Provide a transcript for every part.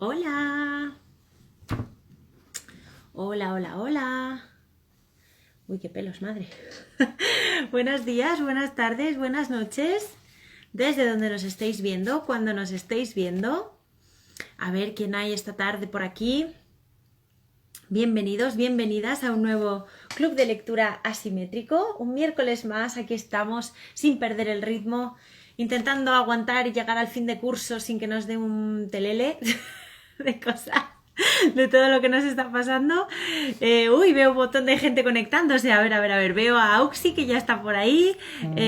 Hola, hola, hola, hola. Uy, qué pelos, madre. Buenos días, buenas tardes, buenas noches. Desde donde nos estéis viendo, cuando nos estéis viendo. A ver quién hay esta tarde por aquí. Bienvenidos, bienvenidas a un nuevo club de lectura asimétrico. Un miércoles más, aquí estamos sin perder el ritmo, intentando aguantar y llegar al fin de curso sin que nos dé un telele de cosas, de todo lo que nos está pasando. Uy, veo un montón de gente conectándose. A ver. Veo a Auxi que ya está por ahí,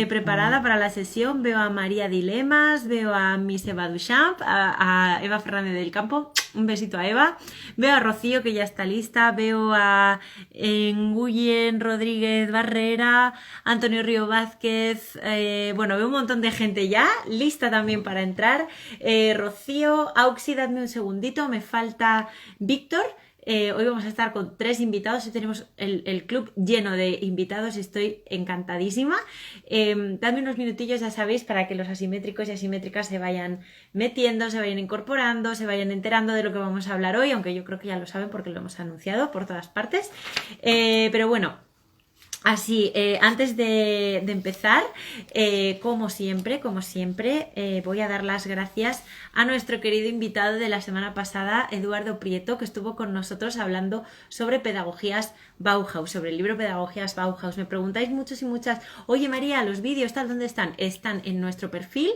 preparada para la sesión. Veo a María Dilemas, veo a Miss Eva Duchamp, a Eva Fernández del Campo. Un besito a Eva. Veo a Rocío que ya está lista. Veo a Nguyen Rodríguez Barrera, Antonio Río Vázquez. Bueno, veo un montón de gente ya lista también para entrar. Rocío, Auxi, dadme un segundito. Me falta Víctor. Hoy vamos a estar con 3 invitados. Hoy tenemos el club lleno de invitados. Estoy encantadísima. Dadme unos minutillos, ya sabéis, para que los asimétricos y asimétricas se vayan metiendo, se vayan incorporando, se vayan enterando de lo que vamos a hablar hoy, aunque yo creo que ya lo saben porque lo hemos anunciado por todas partes. Pero bueno, así, antes de empezar, como siempre, voy a dar las gracias a nuestro querido invitado de la semana pasada, Eduardo Prieto, que estuvo con nosotros hablando sobre pedagogías Bauhaus, sobre el libro Pedagogías Bauhaus. Me preguntáis muchos y muchas, oye María, los vídeos, ¿tal? ¿Dónde están? Están en nuestro perfil.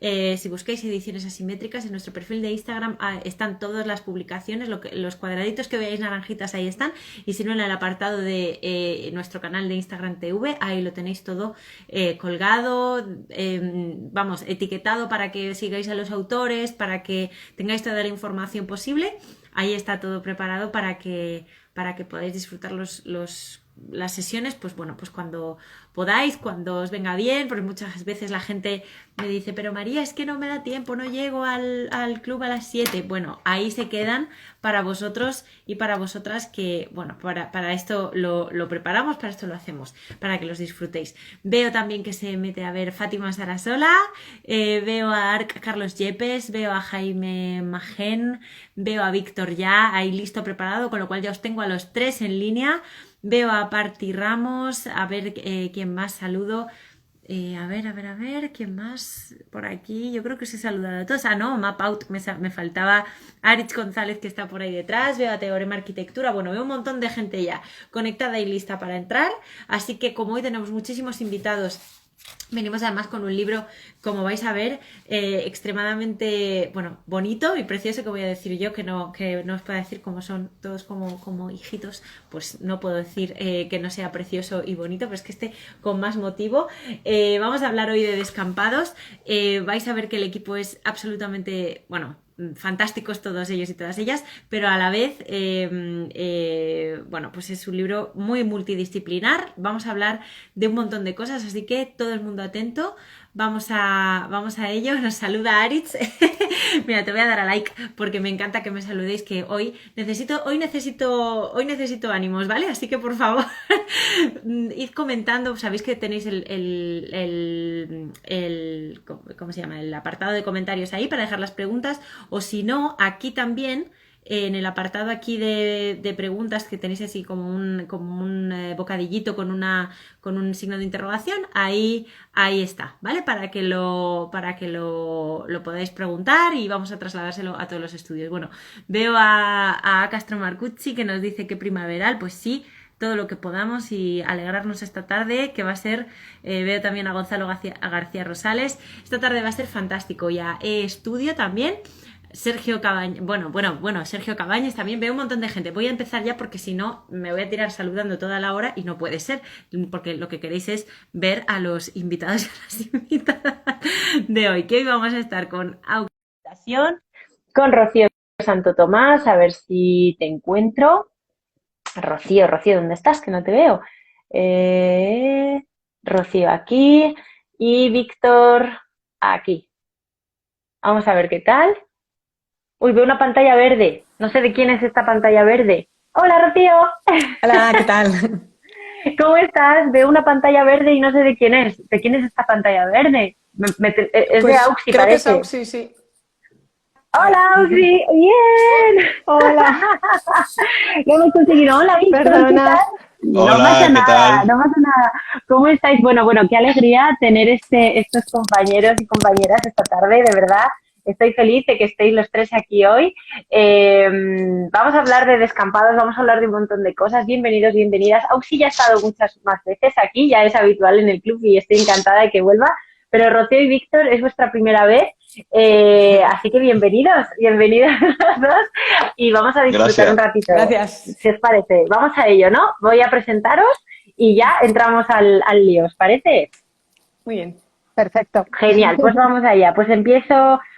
Si buscáis ediciones asimétricas, en nuestro perfil de Instagram están todas las publicaciones, los cuadraditos que veáis naranjitas ahí están, y si no, en el apartado de nuestro canal de Instagram TV, ahí lo tenéis todo colgado, vamos, etiquetado para que sigáis a los autores, para que tengáis toda la información posible. Ahí está todo preparado para que podáis disfrutar las sesiones, pues bueno, pues cuando podáis, cuando os venga bien, porque muchas veces la gente me dice, pero María, es que no me da tiempo, no llego al club a las 7. Bueno, ahí se quedan para vosotros y para vosotras, que, bueno, para esto lo preparamos, para esto lo hacemos, para que los disfrutéis. Veo también que se mete a ver Fátima Sarasola, veo a Carlos Yepes, veo a Jaime Magén, veo a Víctor ya ahí listo, preparado, con lo cual ya os tengo a los 3 en línea. Veo a Parti Ramos, a ver quién más saludo. A ver, ¿quién más por aquí? Yo creo que os he saludado a todos. Ah, no, Map Out, me faltaba Aritz González, que está por ahí detrás. Veo a Teorema Arquitectura. Bueno, veo un montón de gente ya conectada y lista para entrar. Así que como hoy tenemos muchísimos invitados, venimos además con un libro, como vais a ver, extremadamente, bueno, bonito y precioso, que voy a decir yo, que no os puedo decir, como son todos como hijitos, pues no puedo decir que no sea precioso y bonito, pero es que con más motivo. Vamos a hablar hoy de descampados. Vais a ver que el equipo es absolutamente, bueno, fantásticos todos ellos y todas ellas, pero a la vez, bueno, pues es un libro muy multidisciplinar. Vamos a hablar de un montón de cosas, así que todo el mundo atento. Vamos a ello. Nos saluda Aritz. Mira, te voy a dar a like porque me encanta que me saludéis, que hoy necesito ánimos, ¿vale? Así que por favor, id comentando. Sabéis que tenéis ¿cómo se llama? El apartado de comentarios ahí para dejar las preguntas, o si no, aquí también en el apartado aquí de preguntas, que tenéis así como un bocadillito con un signo de interrogación, ahí está, ¿vale? Para que lo podáis preguntar y vamos a trasladárselo a todos los estudios. Bueno, veo a Castro Marcucci, que nos dice que primaveral, pues sí, todo lo que podamos, y alegrarnos esta tarde, que va a ser, veo también a Gonzalo García Rosales, esta tarde va a ser fantástico. Y a estudio también, Sergio Cabañas, Sergio Cabañas también. Veo un montón de gente. Voy a empezar ya porque si no me voy a tirar saludando toda la hora y no puede ser, porque lo que queréis es ver a los invitados y a las invitadas de hoy, que hoy vamos a estar con Augmentación, con Rocío Santo Tomás. A ver si te encuentro. Rocío, ¿dónde estás? Que no te veo. Rocío aquí y Víctor aquí. Vamos a ver qué tal. Uy, veo una pantalla verde. No sé de quién es esta pantalla verde. Hola, Rocío. Hola, ¿qué tal? ¿Cómo estás? Veo una pantalla verde y no sé de quién es. ¿De quién es esta pantalla verde? Es de Pues Auxi, creo que es parece. Auxi, sí. Hola, Auxi, bien. Hola, Lo hemos conseguido. Hola, Víctor, ¿qué perdona. tal? No Hola, pasa ¿qué nada, tal? no pasa nada. ¿Cómo estáis? Bueno, qué alegría tener estos compañeros y compañeras esta tarde, de verdad. Estoy feliz de que estéis los tres aquí hoy. Eh, Vamos a hablar de descampados, vamos a hablar de un montón de cosas. Bienvenidos, bienvenidas. Auxi ya ha estado muchas más veces aquí, ya es habitual en el club y estoy encantada de que vuelva. Pero Rocío y Víctor es vuestra primera vez, así que bienvenidos los dos y vamos a disfrutar un Gracias. ratito, Gracias. si os parece. Vamos a ello, ¿no? Voy a presentaros y ya entramos al lío, ¿os parece? Muy bien. Perfecto. Genial, pues vamos allá. Pues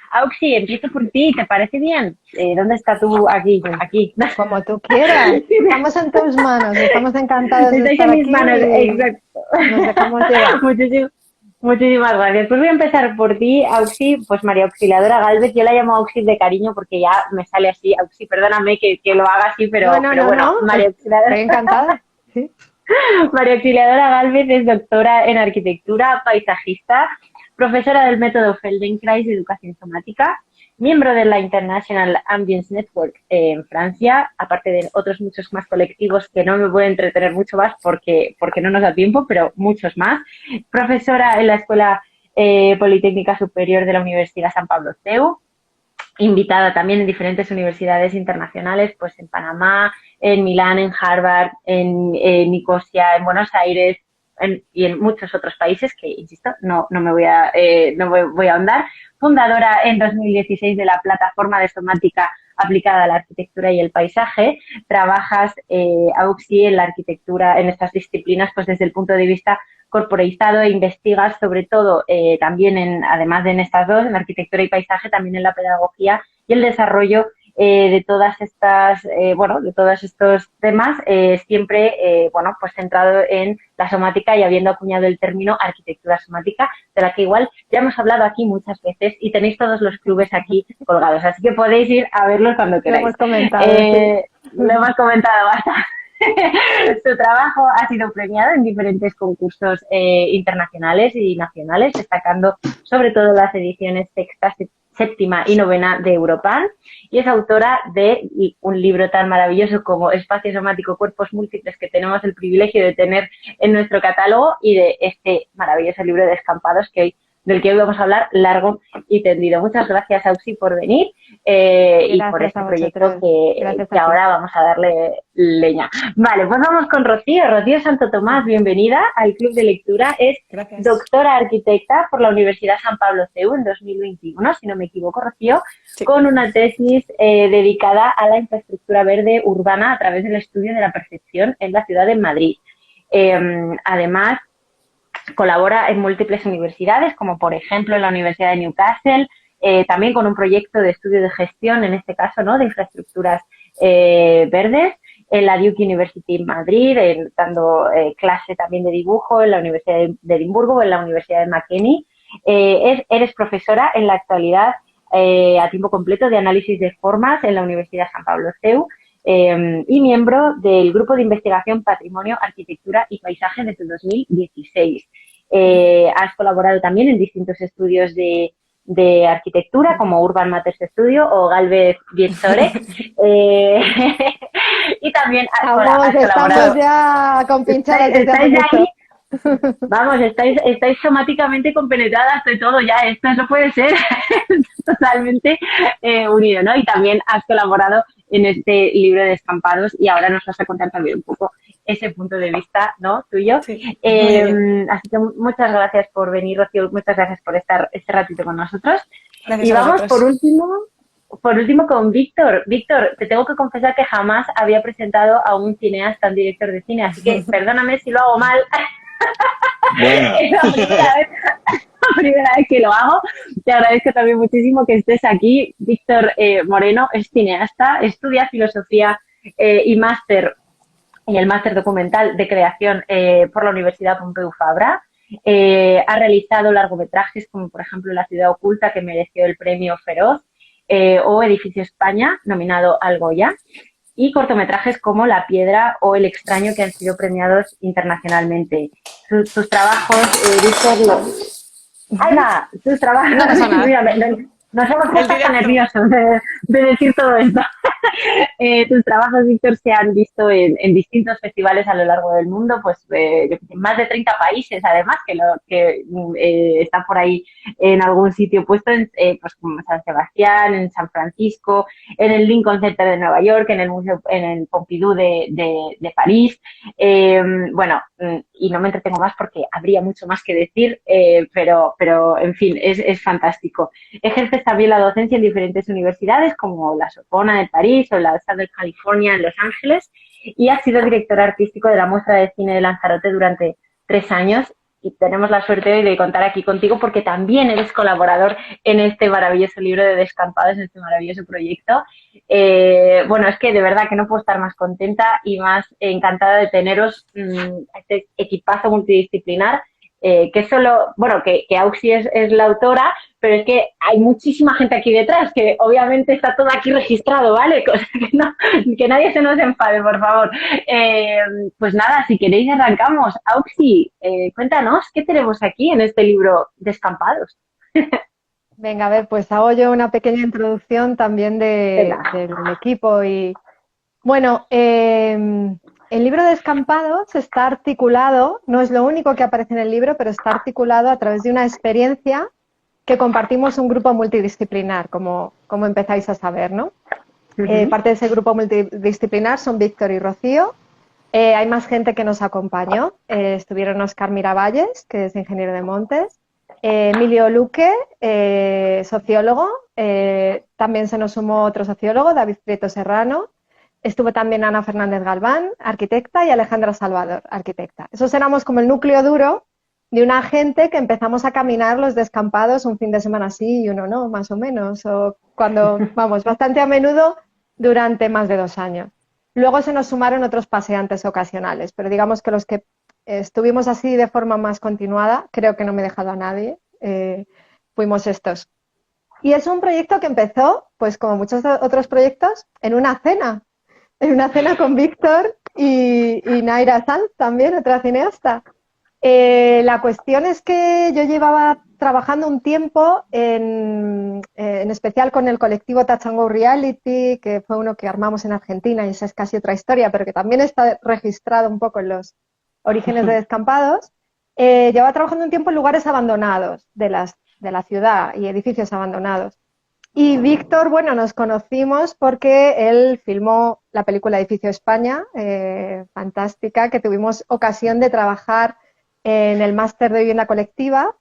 Auxi, empiezo por ti, ¿te parece bien? ¿Dónde está tú? Aquí, Pues, aquí. como tú quieras. Estamos en tus manos. Estamos encantados de Estáis estar en mis aquí manos, y exacto. nos dejamos llevar. Muchísimas gracias. Pues voy a empezar por ti, Auxi, pues María Auxiliadora Gálvez. Yo la llamo Auxi de cariño porque ya me sale así. Auxi, perdóname que lo haga así, No, pero no, no, bueno, no. María Auxiliadora. Estoy encantada. Sí. María Auxiliadora Gálvez es doctora en arquitectura, paisajista, profesora del método Feldenkrais de educación somática, miembro de la International Ambience Network en Francia, aparte de otros muchos más colectivos que no me voy a entretener mucho más porque no nos da tiempo, pero muchos más. Profesora en la Escuela Politécnica Superior de la Universidad San Pablo CEU, invitada también en diferentes universidades internacionales, pues en Panamá, en Milán, en Harvard, en Nicosia, en Buenos Aires y en muchos otros países que, insisto, no me voy a ahondar. Fundadora en 2016 de la plataforma de somática aplicada a la arquitectura y el paisaje. Trabajas, Auxi, en la arquitectura, en estas disciplinas, pues desde el punto de vista corporeizado e investigas sobre todo también además de en estas dos, en arquitectura y paisaje, también en la pedagogía y el desarrollo de todas estas, de todos estos temas, siempre, pues centrado en la somática y habiendo acuñado el término arquitectura somática, de la que igual ya hemos hablado aquí muchas veces y tenéis todos los clubes aquí colgados, así que podéis ir a verlos cuando Lo queráis. hemos comentado, sí. Lo hemos comentado bastante. Su trabajo ha sido premiado en diferentes concursos internacionales y nacionales, destacando sobre todo las ediciones sexta, séptima y novena de Europan, y es autora de un libro tan maravilloso como Espacio Somático, Cuerpos Múltiples, que tenemos el privilegio de tener en nuestro catálogo, y de este maravilloso libro de Descampados del que hoy vamos a hablar largo y tendido. Muchas gracias, Auxi, por venir y por Gracias este a proyecto vosotros. Gracias que a ti. ahora vamos a darle leña. Vale, pues vamos con Rocío. Rocío Santo Tomás, bienvenida al Club de Lectura. Es Gracias. doctora arquitecta por la Universidad San Pablo CEU en 2021, si no me equivoco, Rocío, Sí. con una tesis dedicada a la infraestructura verde urbana a través del estudio de la percepción en la ciudad de Madrid. Además, colabora en múltiples universidades, como por ejemplo en la Universidad de Newcastle, también con un proyecto de estudio de gestión, en este caso, ¿no?, de infraestructuras verdes, en la Duke University en Madrid, dando clase también de dibujo en la Universidad de Edimburgo o en la Universidad de McKinney. Eres profesora en la actualidad a tiempo completo de análisis de formas en la Universidad San Pablo CEU, y miembro del Grupo de Investigación Patrimonio, Arquitectura y Paisaje desde 2016. Has colaborado también en distintos estudios de arquitectura, como Urban Matters Studio o Galvez Vietore. Y también has colaborado. Estamos ya compinchadas desde hace ¿Estáis mucho. ahí? Vamos, estáis somáticamente compenetradas de todo ya, esto no puede ser totalmente unido, ¿no? Y también has colaborado en este libro de Descampados y ahora nos vas a contar también un poco ese punto de vista, ¿no?, tuyo. Sí. Así que muchas gracias por venir, Rocío, muchas gracias por estar este ratito con nosotros. Gracias Y a vamos vosotros. por último con Víctor. Víctor, te tengo que confesar que jamás había presentado a un cineasta, un director de cine, así que perdóname si lo hago mal. Bueno. Es la primera vez que lo hago. Te agradezco también muchísimo que estés aquí. Víctor Moreno es cineasta, estudia filosofía y el máster documental de creación por la Universidad Pompeu Fabra. Ha realizado largometrajes como, por ejemplo, La ciudad oculta, que mereció el premio Feroz, o Edificio España, nominado al Goya, y cortometrajes como La piedra o El extraño, que han sido premiados internacionalmente. Tus trabajos, Víctor, ¡Hala! Tus trabajos... No pasa nada. Mira, Nos hemos El puesto hasta directo. nerviosos de decir todo esto. Tus trabajos, Víctor, se han visto en distintos festivales a lo largo del mundo, pues yo qué sé, más de 30 países, además, que está por ahí en algún sitio puesto, pues como San Sebastián, en San Francisco, en el Lincoln Center de Nueva York, en el Museo, en el Pompidou de París. Bueno, y no me entretengo más porque habría mucho más que decir, pero en fin, es fantástico. Ejerces también la docencia en diferentes universidades como la Sorbona de París o la Southern California en Los Ángeles y has sido director artístico de la muestra de cine de Lanzarote durante 3 años y tenemos la suerte hoy de contar aquí contigo porque también eres colaborador en este maravilloso libro de Descampados, en este maravilloso proyecto. Bueno, es que de verdad que no puedo estar más contenta y más encantada de teneros este equipazo multidisciplinar que solo, bueno, que Auxi es la autora, pero es que hay muchísima gente aquí detrás, que obviamente está todo aquí registrado, ¿vale? Cosa que nadie se nos enfade, por favor. Pues nada, si queréis arrancamos. Auxi, cuéntanos, ¿qué tenemos aquí en este libro Descampados? Venga, a ver, pues hago yo una pequeña introducción también del equipo y bueno, el libro de Descampados está articulado, no es lo único que aparece en el libro, pero está articulado a través de una experiencia que compartimos un grupo multidisciplinar, como empezáis a saber, ¿no? Parte de ese grupo multidisciplinar son Víctor y Rocío. Hay más gente que nos acompañó. Estuvieron Óscar Miravalles, que es ingeniero de montes, Emilio Luque, sociólogo. También se nos sumó otro sociólogo, David Prieto Serrano. Estuvo también Ana Fernández Galván, arquitecta, y Alejandra Salvador, arquitecta. Esos éramos como el núcleo duro de una gente que empezamos a caminar los descampados un fin de semana sí y uno no, más o menos, o cuando, vamos, bastante a menudo durante más de 2 años. Luego se nos sumaron otros paseantes ocasionales, pero digamos que los que estuvimos así de forma más continuada, creo que no me he dejado a nadie, fuimos estos. Y es un proyecto que empezó, pues como muchos otros proyectos, en una cena con Víctor y Naira Sanz, también, otra cineasta. La cuestión es que yo llevaba trabajando un tiempo, en especial con el colectivo Touch and Go Reality, que fue uno que armamos en Argentina, y esa es casi otra historia, pero que también está registrado un poco en los orígenes de Descampados. Llevaba trabajando un tiempo en lugares abandonados de la ciudad y edificios abandonados. Y Víctor, bueno, nos conocimos porque él filmó la película Edificio España, fantástica, que tuvimos ocasión de trabajar en el máster de vivienda colectiva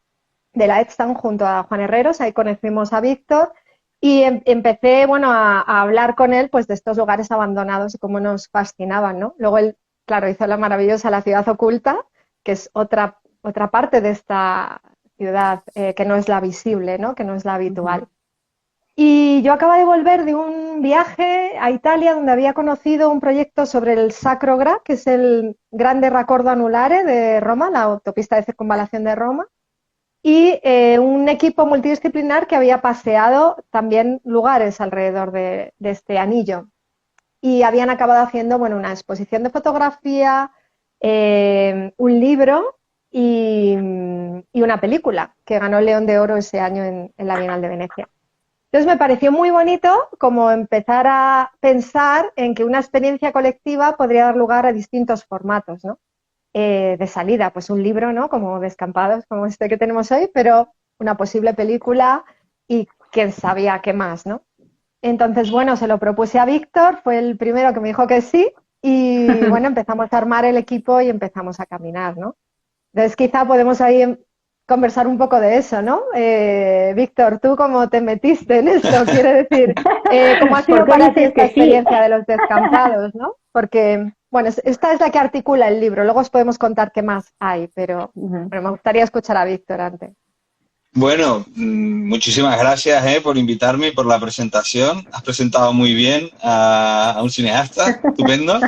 de la EdStown junto a Juan Herreros. Ahí conocimos a Víctor y empecé, bueno, a hablar con él pues de estos lugares abandonados y cómo nos fascinaban, ¿no? Luego él, claro, hizo la maravillosa La ciudad oculta, que es otra parte de esta ciudad que no es la visible, ¿no? Que no es la habitual. Y yo acabo de volver de un viaje a Italia donde había conocido un proyecto sobre el Sacro Gra, que es el Grande Raccordo Anulare de Roma, la autopista de circunvalación de Roma, y un equipo multidisciplinar que había paseado también lugares alrededor de este anillo. Y habían acabado haciendo, bueno, una exposición de fotografía, un libro y una película que ganó el León de Oro ese año en la Bienal de Venecia. Entonces me pareció muy bonito como empezar a pensar en que una experiencia colectiva podría dar lugar a distintos formatos, ¿no? De salida, pues un libro, ¿no? Como Descampados, como este que tenemos hoy, pero una posible película y quién sabía qué más, ¿no? Entonces, bueno, se lo propuse a Víctor, fue el primero que me dijo que sí y, bueno, empezamos a armar el equipo y empezamos a caminar, ¿no? Entonces quizá podemos ahí conversar un poco de eso, ¿no? Víctor, ¿tú cómo te metiste en esto? Quiero decir, ¿cómo ha sido para ti esta experiencia de los Descampados, ¿no? Porque, bueno, esta es la que articula el libro, luego os podemos contar qué más hay, pero bueno, me gustaría escuchar a Víctor antes. Bueno, muchísimas gracias por invitarme y por la presentación. Has presentado muy bien a un cineasta, estupendo.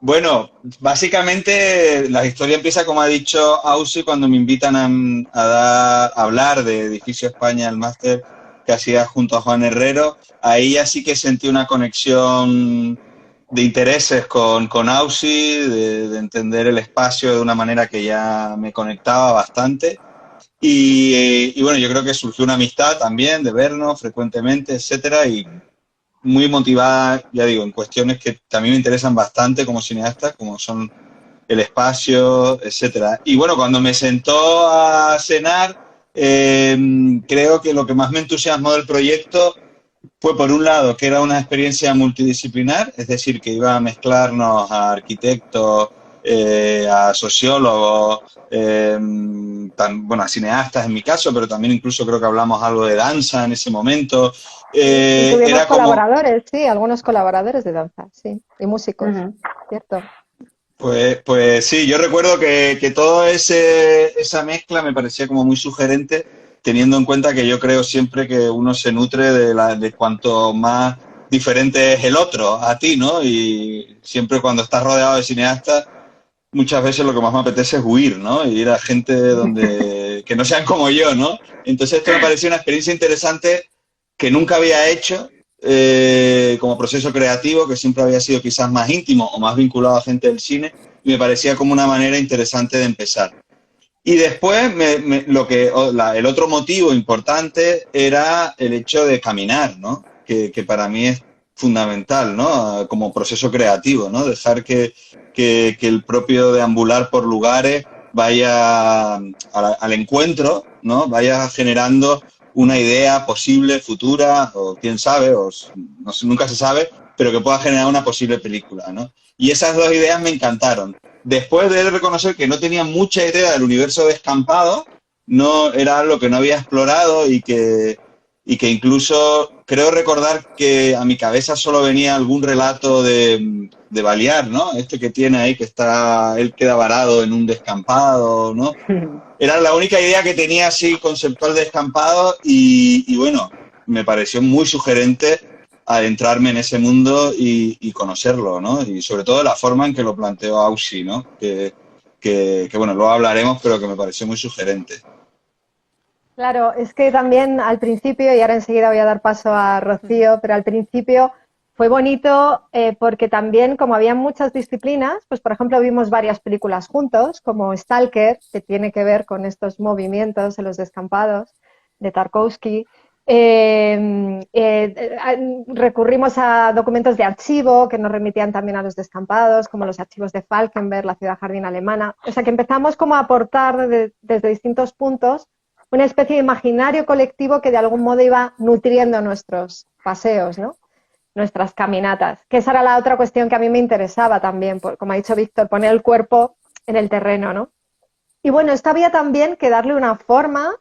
Bueno, básicamente la historia empieza, como ha dicho Auxi, cuando me invitan a hablar de Edificio España, el máster que hacía junto a Juan Herrero. Ahí ya sí que sentí una conexión de intereses con Auxi, de entender el espacio de una manera que ya me conectaba bastante. Y bueno, yo creo que surgió una amistad también de vernos frecuentemente, etcétera, y muy motivada, ya digo, en cuestiones que a mí me interesan bastante como cineasta, como son el espacio, etcétera. Y bueno, cuando me sentó a cenar, creo que lo que más me entusiasmó del proyecto fue, por un lado, que era una experiencia multidisciplinar, es decir, que iba a mezclarnos a arquitectos, a sociólogos, bueno, a cineastas en mi caso, pero también incluso creo que hablamos algo de danza en ese momento. Y tuvimos Era como, colaboradores, sí, algunos colaboradores de danza, sí, y músicos, cierto. pues sí, yo recuerdo que toda esa mezcla me parecía como muy sugerente, teniendo en cuenta que yo creo siempre que uno se nutre de cuanto más diferente es el otro a ti, ¿no? Y siempre cuando estás rodeado de cineastas, muchas veces lo que más me apetece es huir, ¿no? Y ir a gente que no sean como yo, ¿no? Entonces esto me pareció una experiencia interesante que nunca había hecho como proceso creativo, que siempre había sido quizás más íntimo o más vinculado a gente del cine, y me parecía como una manera interesante de empezar. Y después el otro motivo importante era el hecho de caminar, ¿no? Que para mí es fundamental, ¿no? Como proceso creativo, ¿no? Dejar que el propio deambular por lugares vaya al encuentro, ¿no? Vaya generando una idea posible, futura, o quién sabe, o no sé, nunca se sabe, pero que pueda generar una posible película, ¿no? Y esas dos ideas me encantaron. Después de reconocer que no tenía mucha idea del universo Descampado, no era algo que no había explorado y que incluso creo recordar que a mi cabeza solo venía algún relato de Balear, ¿no? Este que tiene ahí, que él queda varado en un descampado, ¿no? Era la única idea que tenía así conceptual de Descampado y bueno, me pareció muy sugerente adentrarme en ese mundo y conocerlo, ¿no? Y sobre todo la forma en que lo planteó Ausi, ¿no? Que bueno, luego hablaremos, pero que me pareció muy sugerente. Claro, es que también al principio, y ahora enseguida voy a dar paso a Rocío, pero al principio fue bonito porque también, como había muchas disciplinas, pues por ejemplo vimos varias películas juntos, como Stalker, que tiene que ver con estos movimientos en los descampados, de Tarkovsky. Recurrimos a documentos de archivo que nos remitían también a los descampados, como los archivos de Falkenberg, la ciudad jardín alemana. O sea que empezamos como a aportar desde distintos puntos una especie de imaginario colectivo que de algún modo iba nutriendo nuestros paseos, ¿no? Nuestras caminatas, que esa era la otra cuestión que a mí me interesaba también, como ha dicho Víctor, poner el cuerpo en el terreno, ¿no? Y bueno, esto había también que darle una forma,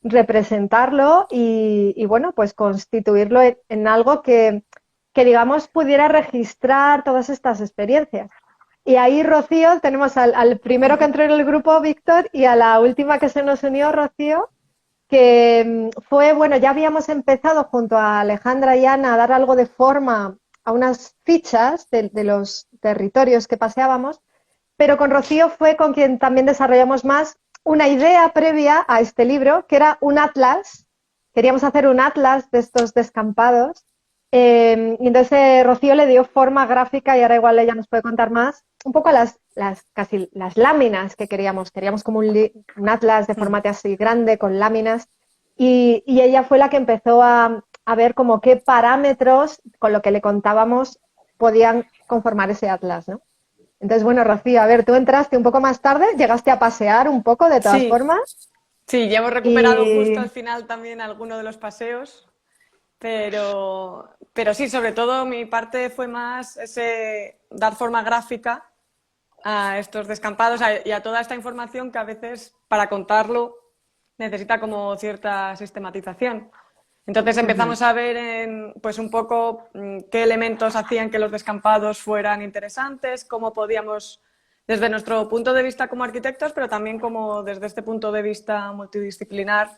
representarlo y bueno, pues constituirlo en algo que digamos pudiera registrar todas estas experiencias. Y ahí, Rocío, tenemos al primero que entró en el grupo, Víctor, y a la última que se nos unió, Rocío, que fue, bueno, ya habíamos empezado junto a Alejandra y Ana a dar algo de forma a unas fichas de los territorios que paseábamos, pero con Rocío fue con quien también desarrollamos más una idea previa a este libro, que era un atlas. Queríamos hacer un atlas de estos descampados. Y entonces Rocío le dio forma gráfica, y ahora igual ella nos puede contar más, un poco casi las láminas que queríamos. Queríamos como un atlas de formato así grande, con láminas, y ella fue la que empezó a ver como qué parámetros, con lo que le contábamos, podían conformar ese atlas, ¿no? Entonces, bueno, Rocío, a ver, tú entraste un poco más tarde, llegaste a pasear un poco de todas formas. Sí, ya hemos recuperado justo al final también alguno de los paseos, pero sí, sobre todo mi parte fue más ese dar forma gráfica a estos descampados y a toda esta información que a veces para contarlo necesita como cierta sistematización. Entonces empezamos a ver pues un poco qué elementos hacían que los descampados fueran interesantes, cómo podíamos, desde nuestro punto de vista como arquitectos, pero también como desde este punto de vista multidisciplinar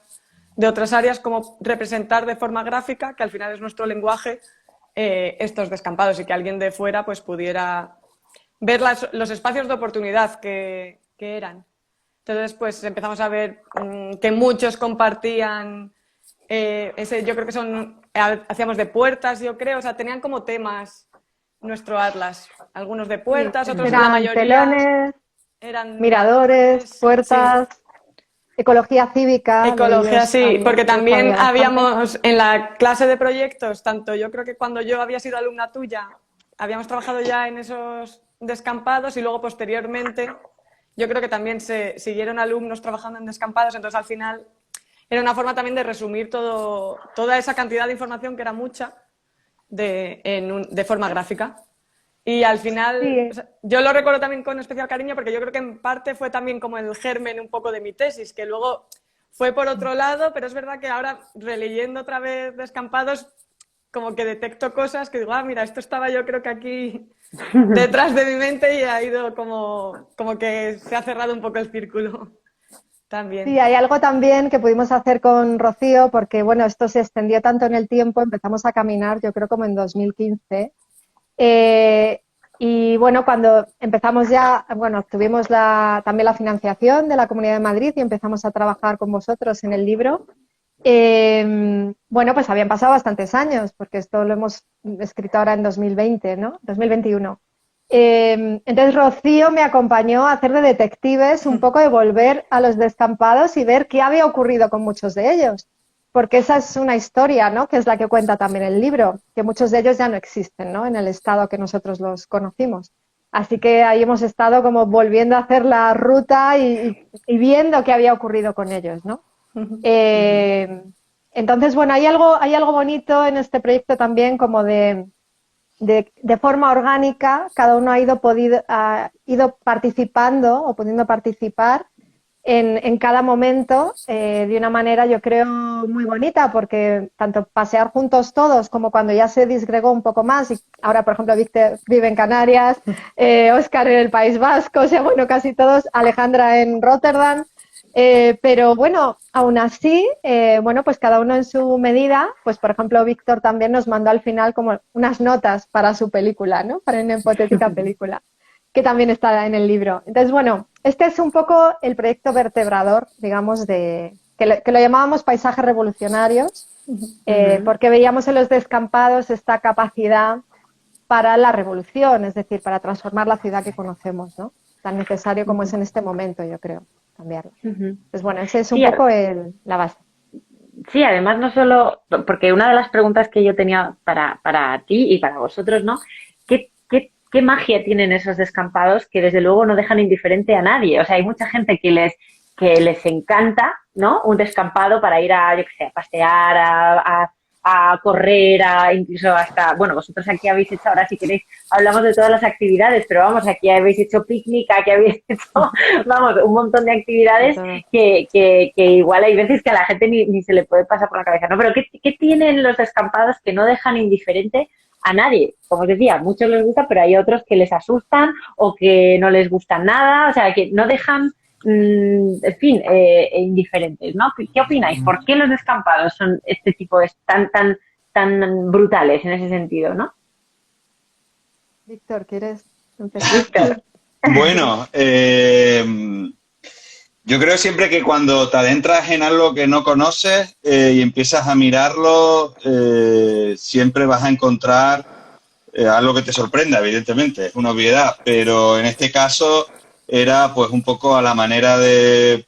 de otras áreas, cómo representar de forma gráfica, que al final es nuestro lenguaje, estos descampados, y que alguien de fuera pues pudiera ver los espacios de oportunidad que eran. Entonces pues empezamos a ver que muchos compartían yo creo que hacíamos de puertas, yo creo, o sea, tenían como temas nuestro atlas, algunos de puertas, otros, la mayoría telones, eran miradores, puertas. Sí. Ecología cívica. Ecología, sí, porque también bastante. habíamos, en la clase de proyectos, tanto yo creo que cuando yo había sido alumna tuya, habíamos trabajado ya en esos descampados y luego posteriormente yo creo que también se siguieron alumnos trabajando en descampados, entonces al final era una forma también de resumir toda esa cantidad de información que era mucha de forma gráfica. Y al final, Sí. o sea, yo lo recuerdo también con especial cariño porque yo creo que en parte fue también como el germen un poco de mi tesis, que luego fue por otro lado, pero es verdad que ahora releyendo otra vez Descampados, como que detecto cosas que digo, mira, esto estaba yo creo que aquí detrás de mi mente y ha ido como que se ha cerrado un poco el círculo también. Sí, hay algo también que pudimos hacer con Rocío, porque bueno, esto se extendió tanto en el tiempo, empezamos a caminar, yo creo como en 2015. Y bueno, cuando empezamos ya, bueno, tuvimos también la financiación de la Comunidad de Madrid y empezamos a trabajar con vosotros en el libro. Bueno, pues habían pasado bastantes años, porque esto lo hemos escrito ahora en 2020, ¿no? 2021. Entonces Rocío me acompañó a hacer de detectives, un poco de volver a los descampados y ver qué había ocurrido con muchos de ellos. Porque esa es una historia, ¿no? Que es la que cuenta también el libro, que muchos de ellos ya no existen, ¿no? En el estado que nosotros los conocimos. Así que ahí hemos estado como volviendo a hacer la ruta y viendo qué había ocurrido con ellos, ¿no? Entonces, bueno, hay algo bonito en este proyecto también, como de forma orgánica, cada uno ha ido participando o pudiendo participar en cada momento de una manera, yo creo, muy bonita, porque tanto pasear juntos todos como cuando ya se disgregó un poco más, y ahora, por ejemplo, Víctor vive en Canarias, Óscar en el País Vasco, o sea, bueno, casi todos, Alejandra en Rotterdam, pero bueno, aún así, bueno, pues cada uno en su medida, pues por ejemplo, Víctor también nos mandó al final como unas notas para su película, ¿no? Para una hipotética película, que también está en el libro. Entonces, bueno, este es un poco el proyecto vertebrador, digamos, que lo llamábamos Paisajes Revolucionarios, porque veíamos en los descampados esta capacidad para la revolución, es decir, para transformar la ciudad que conocemos, ¿no? Tan necesario como es en este momento, yo creo, cambiarlo. Pues bueno, ese es un poco la base. Sí, además no solo, porque una de las preguntas que yo tenía para ti y para vosotros, ¿no? ¿Qué magia tienen esos descampados que desde luego no dejan indiferente a nadie? O sea, hay mucha gente que les encanta, ¿no? Un descampado para ir a, yo qué sé, a pasear, a correr, incluso hasta, bueno, vosotros aquí habéis hecho, ahora si queréis hablamos de todas las actividades, pero vamos, aquí habéis hecho picnic, aquí habéis hecho, vamos, un montón de actividades que igual hay veces que a la gente ni se le puede pasar por la cabeza, ¿no? Pero ¿qué tienen los descampados que no dejan indiferente a nadie? Como os decía, a muchos les gusta, pero hay otros que les asustan o que no les gustan nada, o sea, que no dejan, en fin, indiferentes, ¿no? ¿Qué opináis? ¿Por qué los descampados son este tipo de tan brutales en ese sentido, no? Víctor, ¿quieres empezar? Bueno, yo creo siempre que cuando te adentras en algo que no conoces y empiezas a mirarlo, siempre vas a encontrar algo que te sorprenda, evidentemente, es una obviedad, pero en este caso era pues un poco a la manera de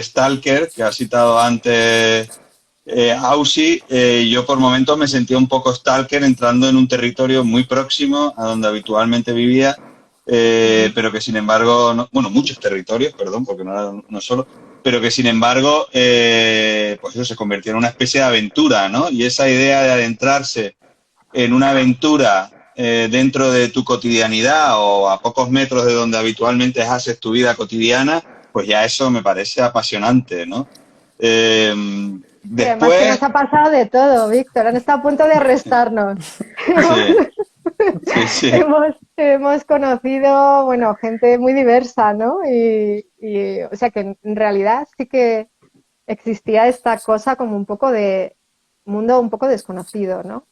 Stalker, que ha citado antes Aussi. Yo por momentos me sentía un poco Stalker entrando en un territorio muy próximo a donde habitualmente vivía, pero que sin embargo, bueno, muchos territorios, perdón, porque no solo, pero que sin embargo, pues eso se convirtió en una especie de aventura, ¿no? Y esa idea de adentrarse en una aventura dentro de tu cotidianidad o a pocos metros de donde habitualmente haces tu vida cotidiana, pues ya eso me parece apasionante, ¿no? Después... Además que nos ha pasado de todo, Víctor, han estado a punto de arrestarnos. Sí. Hemos conocido, bueno, gente muy diversa, ¿no? Y o sea que en realidad sí que existía esta cosa como un poco de mundo un poco desconocido, ¿no?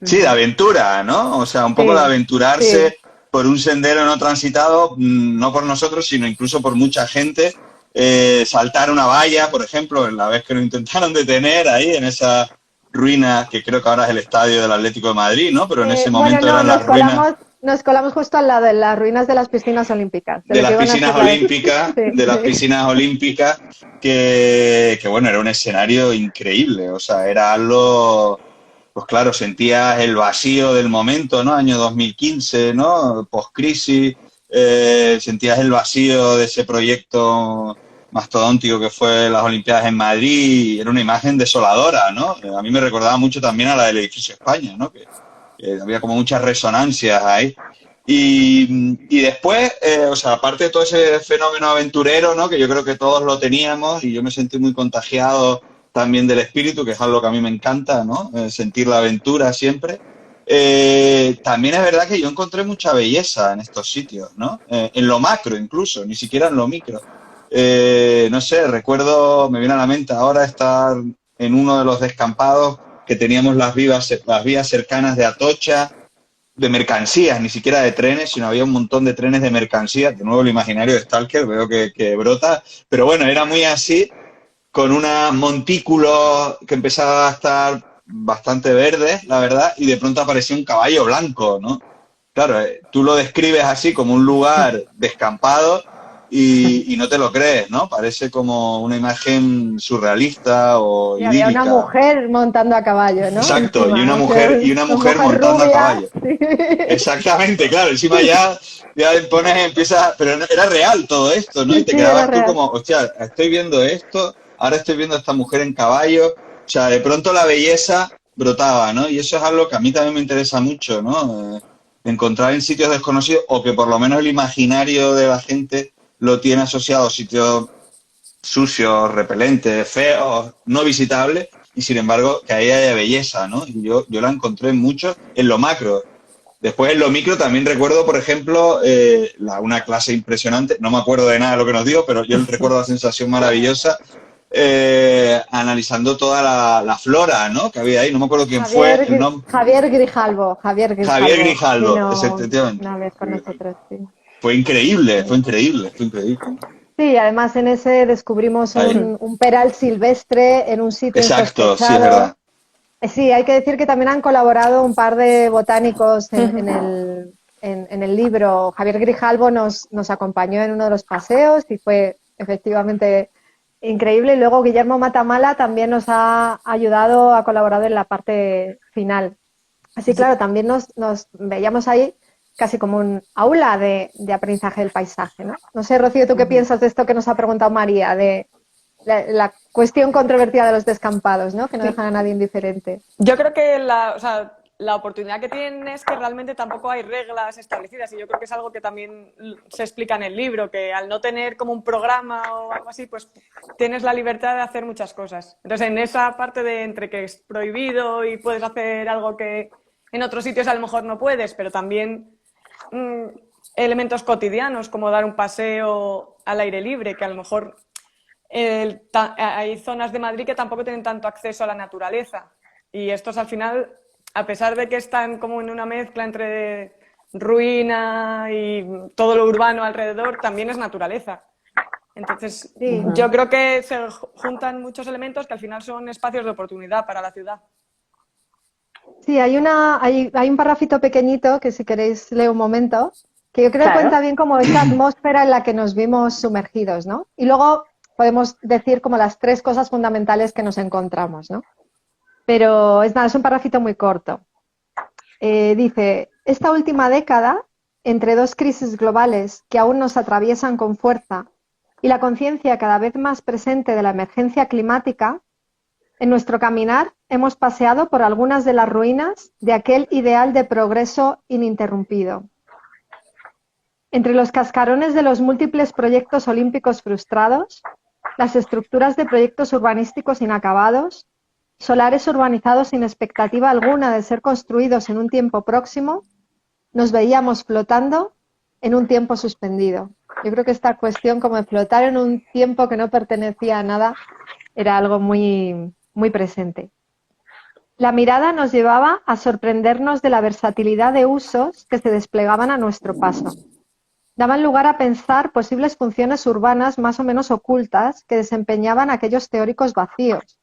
Sí, de aventura, ¿no? O sea, un poco de aventurarse por un sendero no transitado, no por nosotros, sino incluso por mucha gente. Saltar una valla, por ejemplo, en la vez que nos intentaron detener ahí en esa ruina, que creo que ahora es el estadio del Atlético de Madrid, ¿no? Pero en ese momento eran las ruinas. nos colamos justo al lado de las ruinas de las piscinas olímpicas. De las piscinas olímpicas, Sí, de las sí. piscinas olímpicas, que bueno, era un escenario increíble, o sea, era algo, pues claro, sentías el vacío del momento, ¿no? Año 2015, ¿no? Post-crisis, sentías el vacío de ese proyecto mastodóntico que fue las Olimpiadas en Madrid, era una imagen desoladora, ¿no? A mí me recordaba mucho también a la del edificio España, ¿no? Que había como muchas resonancias ahí. Y después, o sea, aparte de todo ese fenómeno aventurero, ¿no? Que yo creo que todos lo teníamos y yo me sentí muy contagiado también del espíritu, que es algo que a mí me encanta, ¿no? Sentir la aventura siempre. También es verdad que yo encontré mucha belleza en estos sitios, ¿no? En lo macro incluso, ni siquiera en lo micro. No sé, recuerdo, me viene a la mente ahora estar en uno de los descampados que teníamos las vías cercanas de Atocha, de mercancías, ni siquiera de trenes, sino había un montón de trenes de mercancías. De nuevo el imaginario de Stalker, veo que brota. Pero bueno, era muy así, con unos montículos que empezaba a estar bastante verdes, la verdad, y de pronto aparecía un caballo blanco, ¿no? Claro, tú lo describes así como un lugar descampado y no te lo crees, ¿no? Parece como una imagen surrealista o Y había una idílica. mujer montando a caballo, ¿no? Exacto, Encima, y una mujer montando a rubia. caballo. Sí. Exactamente, claro, encima ya empieza, pero era real todo esto, ¿no? Sí, Y te sí, era quedabas tú real. como, hostia, estoy viendo esto, ahora estoy viendo a esta mujer en caballo, o sea, de pronto la belleza brotaba, ¿no? Y eso es algo que a mí también me interesa mucho, ¿no? Encontrar en sitios desconocidos o que por lo menos el imaginario de la gente lo tiene asociado a sitios sucios, repelentes, feos, no visitables, y sin embargo que ahí haya belleza, ¿no? Y yo la encontré mucho en lo macro. Después en lo micro también recuerdo, por ejemplo, una clase impresionante, no me acuerdo de nada de lo que nos dio, pero yo recuerdo la sensación maravillosa analizando toda la flora, ¿no? Que había ahí, no me acuerdo quién fue, el nombre. Javier Grijalvo, Javier Javier Grijalvo, Grijalvo, vino efectivamente. una vez con nosotros, sí. Fue increíble, fue increíble, fue increíble. Sí, además en ese descubrimos Ahí. un peral silvestre en un sitio Exacto, sí, es insospechado. verdad. Sí, hay que decir que también han colaborado un par de botánicos Ujú. en el libro. Javier Grijalvo nos acompañó en uno de los paseos y fue efectivamente increíble. Y luego Guillermo Matamala también nos ha ayudado, ha colaborado en la parte final. Así, claro, también nos veíamos ahí casi como un aula de aprendizaje del paisaje, ¿no? No sé, Rocío, ¿tú qué piensas de esto que nos ha preguntado María, de la cuestión controvertida de los descampados, ¿no? Que no dejan a nadie indiferente. Yo creo que la oportunidad que tienen es que realmente tampoco hay reglas establecidas y yo creo que es algo que también se explica en el libro, que al no tener como un programa o algo así, pues tienes la libertad de hacer muchas cosas. Entonces, en esa parte de entre que es prohibido y puedes hacer algo que en otros sitios a lo mejor no puedes, pero también elementos cotidianos como dar un paseo al aire libre, que a lo mejor hay zonas de Madrid que tampoco tienen tanto acceso a la naturaleza y estos al final, a pesar de que están como en una mezcla entre ruina y todo lo urbano alrededor, también es naturaleza. Entonces, Sí. yo creo que se juntan muchos elementos que al final son espacios de oportunidad para la ciudad. Sí, hay un parrafito pequeñito que si queréis leo un momento, que yo creo que Claro. cuenta bien como esta atmósfera en la que nos vimos sumergidos, ¿no? Y luego podemos decir como las tres cosas fundamentales que nos encontramos, ¿no? Pero es nada, es un parrafito muy corto. Dice, esta última década, entre dos crisis globales que aún nos atraviesan con fuerza y la conciencia cada vez más presente de la emergencia climática, en nuestro caminar hemos paseado por algunas de las ruinas de aquel ideal de progreso ininterrumpido. Entre los cascarones de los múltiples proyectos olímpicos frustrados, las estructuras de proyectos urbanísticos inacabados, solares urbanizados sin expectativa alguna de ser construidos en un tiempo próximo, nos veíamos flotando en un tiempo suspendido. Yo creo que esta cuestión como de flotar en un tiempo que no pertenecía a nada era algo muy, muy presente. La mirada nos llevaba a sorprendernos de la versatilidad de usos que se desplegaban a nuestro paso. Daban lugar a pensar posibles funciones urbanas más o menos ocultas que desempeñaban aquellos teóricos vacíos.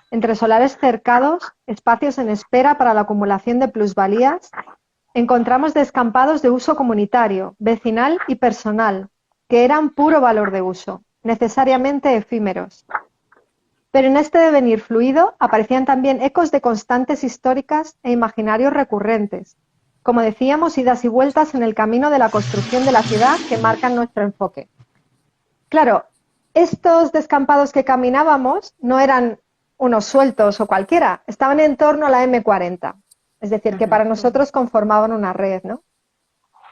Entre solares cercados, espacios en espera para la acumulación de plusvalías, encontramos descampados de uso comunitario, vecinal y personal, que eran puro valor de uso, necesariamente efímeros. Pero en este devenir fluido aparecían también ecos de constantes históricas e imaginarios recurrentes, como decíamos, idas y vueltas en el camino de la construcción de la ciudad que marcan nuestro enfoque. Claro, estos descampados que caminábamos no eran unos sueltos o cualquiera, estaban en torno a la M40, es decir, que para nosotros conformaban una red, ¿no?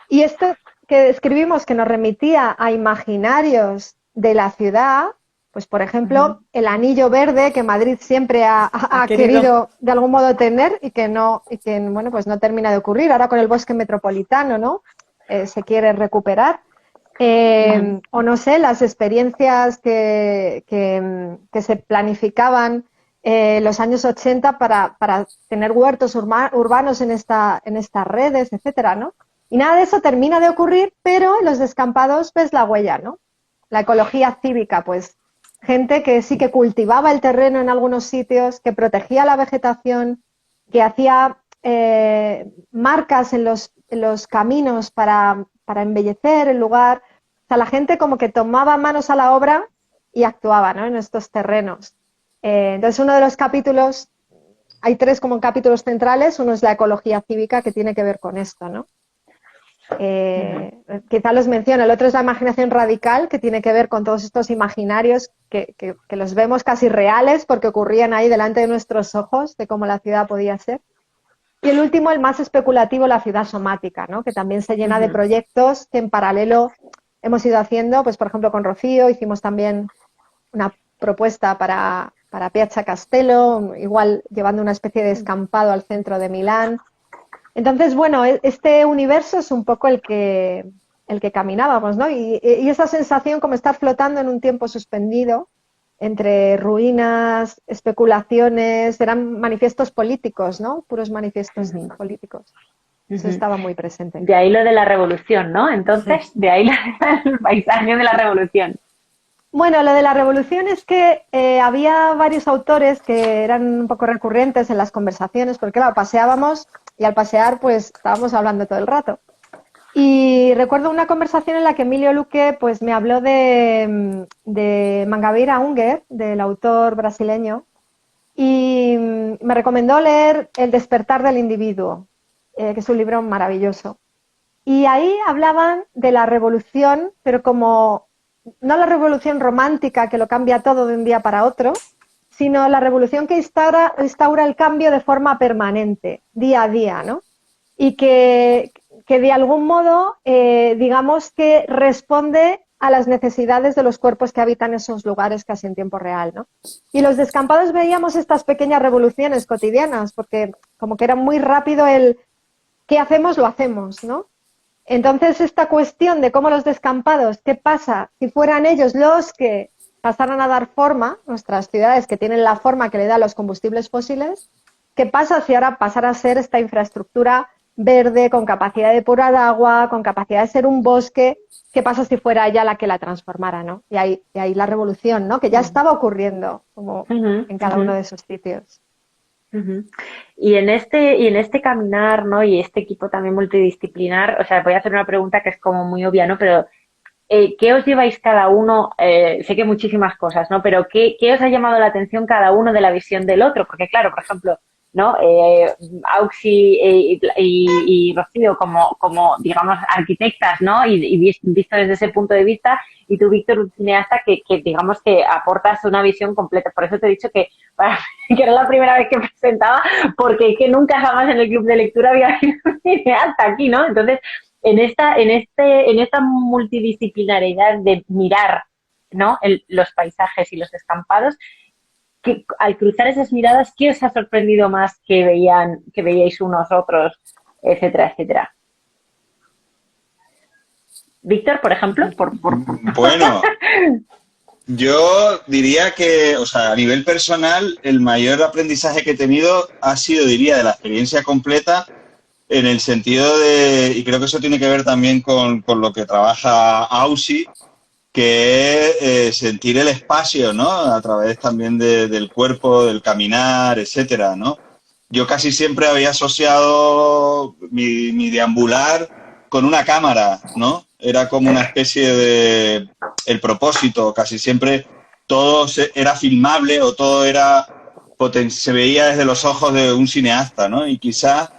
Y esto que describimos que nos remitía a imaginarios de la ciudad, pues por ejemplo, el anillo verde que Madrid siempre ha querido de algún modo tener y que bueno, pues no termina de ocurrir. Ahora con el bosque metropolitano, ¿no? Se quiere recuperar. O no sé, las experiencias que se planificaban los años 80 para tener huertos urbanos en estas redes, etcétera, ¿no? Y nada de eso termina de ocurrir, pero en los descampados ves la huella, ¿no? La ecología cívica, pues gente que sí que cultivaba el terreno en algunos sitios, que protegía la vegetación, que hacía marcas en los caminos para embellecer el lugar. O sea, la gente como que tomaba manos a la obra y actuaba, ¿no? En estos terrenos. Entonces, uno de los capítulos, hay 3 como capítulos centrales, uno es la ecología cívica, que tiene que ver con esto, ¿no? Quizá los menciono, el otro es la imaginación radical, que tiene que ver con todos estos imaginarios que los vemos casi reales porque ocurrían ahí delante de nuestros ojos, de cómo la ciudad podía ser. Y el último, el más especulativo, la ciudad somática, ¿no? Que también se llena de proyectos que en paralelo hemos ido haciendo, pues por ejemplo con Rocío hicimos también una propuesta para Piazza Castello, igual llevando una especie de descampado al centro de Milán. Entonces, bueno, este universo es un poco el que caminábamos, ¿no? Y esa sensación como estar flotando en un tiempo suspendido entre ruinas, especulaciones, eran manifiestos políticos, ¿no? Puros manifiestos políticos. Eso estaba muy presente. De ahí lo de la revolución, ¿no? Entonces, de ahí el paisaje de la revolución. Bueno, lo de la revolución es que había varios autores que eran un poco recurrentes en las conversaciones, porque claro, paseábamos y al pasear pues estábamos hablando todo el rato. Y recuerdo una conversación en la que Emilio Luque pues me habló de Mangabeira Unger, del autor brasileño, y me recomendó leer El despertar del individuo, que es un libro maravilloso. Y ahí hablaban de la revolución, pero como no la revolución romántica que lo cambia todo de un día para otro, sino la revolución que instaura el cambio de forma permanente, día a día, ¿no? Y que de algún modo, digamos que responde a las necesidades de los cuerpos que habitan esos lugares casi en tiempo real, ¿no? Y los descampados veíamos estas pequeñas revoluciones cotidianas, porque como que era muy rápido el ¿qué hacemos? Lo hacemos, ¿no? Entonces, esta cuestión de cómo los descampados, ¿qué pasa si fueran ellos los que pasaran a dar forma, nuestras ciudades que tienen la forma que le dan los combustibles fósiles, qué pasa si ahora pasara a ser esta infraestructura verde, con capacidad de depurar agua, con capacidad de ser un bosque, qué pasa si fuera ella la que la transformara, ¿no? Y ahí la revolución, ¿no? Que ya estaba ocurriendo como en cada uno de esos sitios. Y en este caminar, ¿no? Y este equipo también multidisciplinar, o sea, voy a hacer una pregunta que es como muy obvia, ¿no? Pero ¿qué os lleváis cada uno? Sé que muchísimas cosas, ¿no? Pero ¿qué os ha llamado la atención cada uno de la visión del otro? Porque claro, por ejemplo, ¿no? Auxi y Rocío como digamos arquitectas, ¿no? Y visto desde ese punto de vista, y tú, Víctor, un cineasta que digamos que aportas una visión completa. Por eso te he dicho que era la primera vez que presentaba, porque es que nunca jamás en el club de lectura había habido un cineasta aquí, ¿no? Entonces, en esta multidisciplinaridad de mirar, ¿no? Los paisajes y los descampados, que al cruzar esas miradas, ¿qué os ha sorprendido más que veíais unos otros, etcétera, etcétera? Víctor, por ejemplo. Bueno, yo diría que, o sea, a nivel personal, el mayor aprendizaje que he tenido ha sido, diría, de la experiencia completa, en el sentido de, y creo que eso tiene que ver también con lo que trabaja Ausi, que es sentir el espacio, ¿no? A través también del cuerpo, del caminar, etcétera, ¿no? yo casi siempre había asociado mi deambular con una cámara, ¿no? Era como una especie de el propósito, casi siempre todo era filmable o todo era se veía desde los ojos de un cineasta, ¿no? Y quizás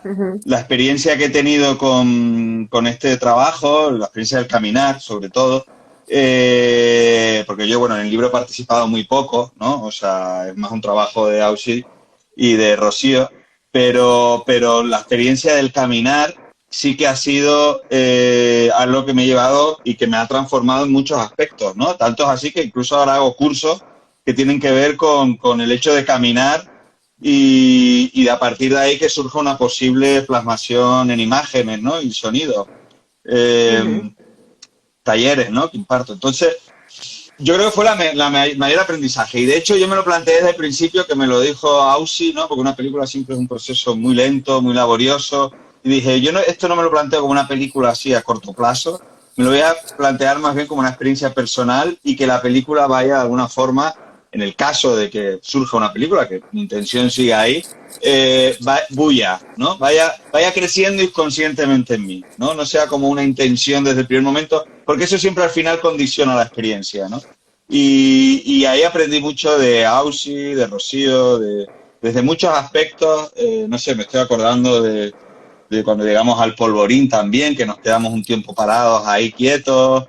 la experiencia que he tenido con este trabajo, la experiencia del caminar, sobre todo, porque yo, bueno, en el libro he participado muy poco, ¿no? O sea, es más un trabajo de Ausi y de Rocío, pero la experiencia del caminar sí que ha sido algo que me he llevado y que me ha transformado en muchos aspectos, ¿no? Tanto es así que incluso ahora hago cursos que tienen que ver con el hecho de caminar y a partir de ahí que surja una posible plasmación en imágenes, ¿no? Y sonido. Talleres, ¿no? Que imparto. Entonces, yo creo que fue la mayor aprendizaje. Y de hecho yo me lo planteé desde el principio, que me lo dijo Ausi, ¿no? Porque una película siempre es un proceso muy lento, muy laborioso. Y dije, esto no me lo planteo como una película así a corto plazo, me lo voy a plantear más bien como una experiencia personal y que la película vaya de alguna forma, en el caso de que surja una película, que mi intención siga ahí, bulla, ¿no? Vaya creciendo inconscientemente en mí, ¿no? No sea como una intención desde el primer momento, porque eso siempre al final condiciona la experiencia, ¿no? Y ahí aprendí mucho de Ausi, de Rocío, desde muchos aspectos, no sé, me estoy acordando de cuando llegamos al Polvorín también, que nos quedamos un tiempo parados ahí quietos.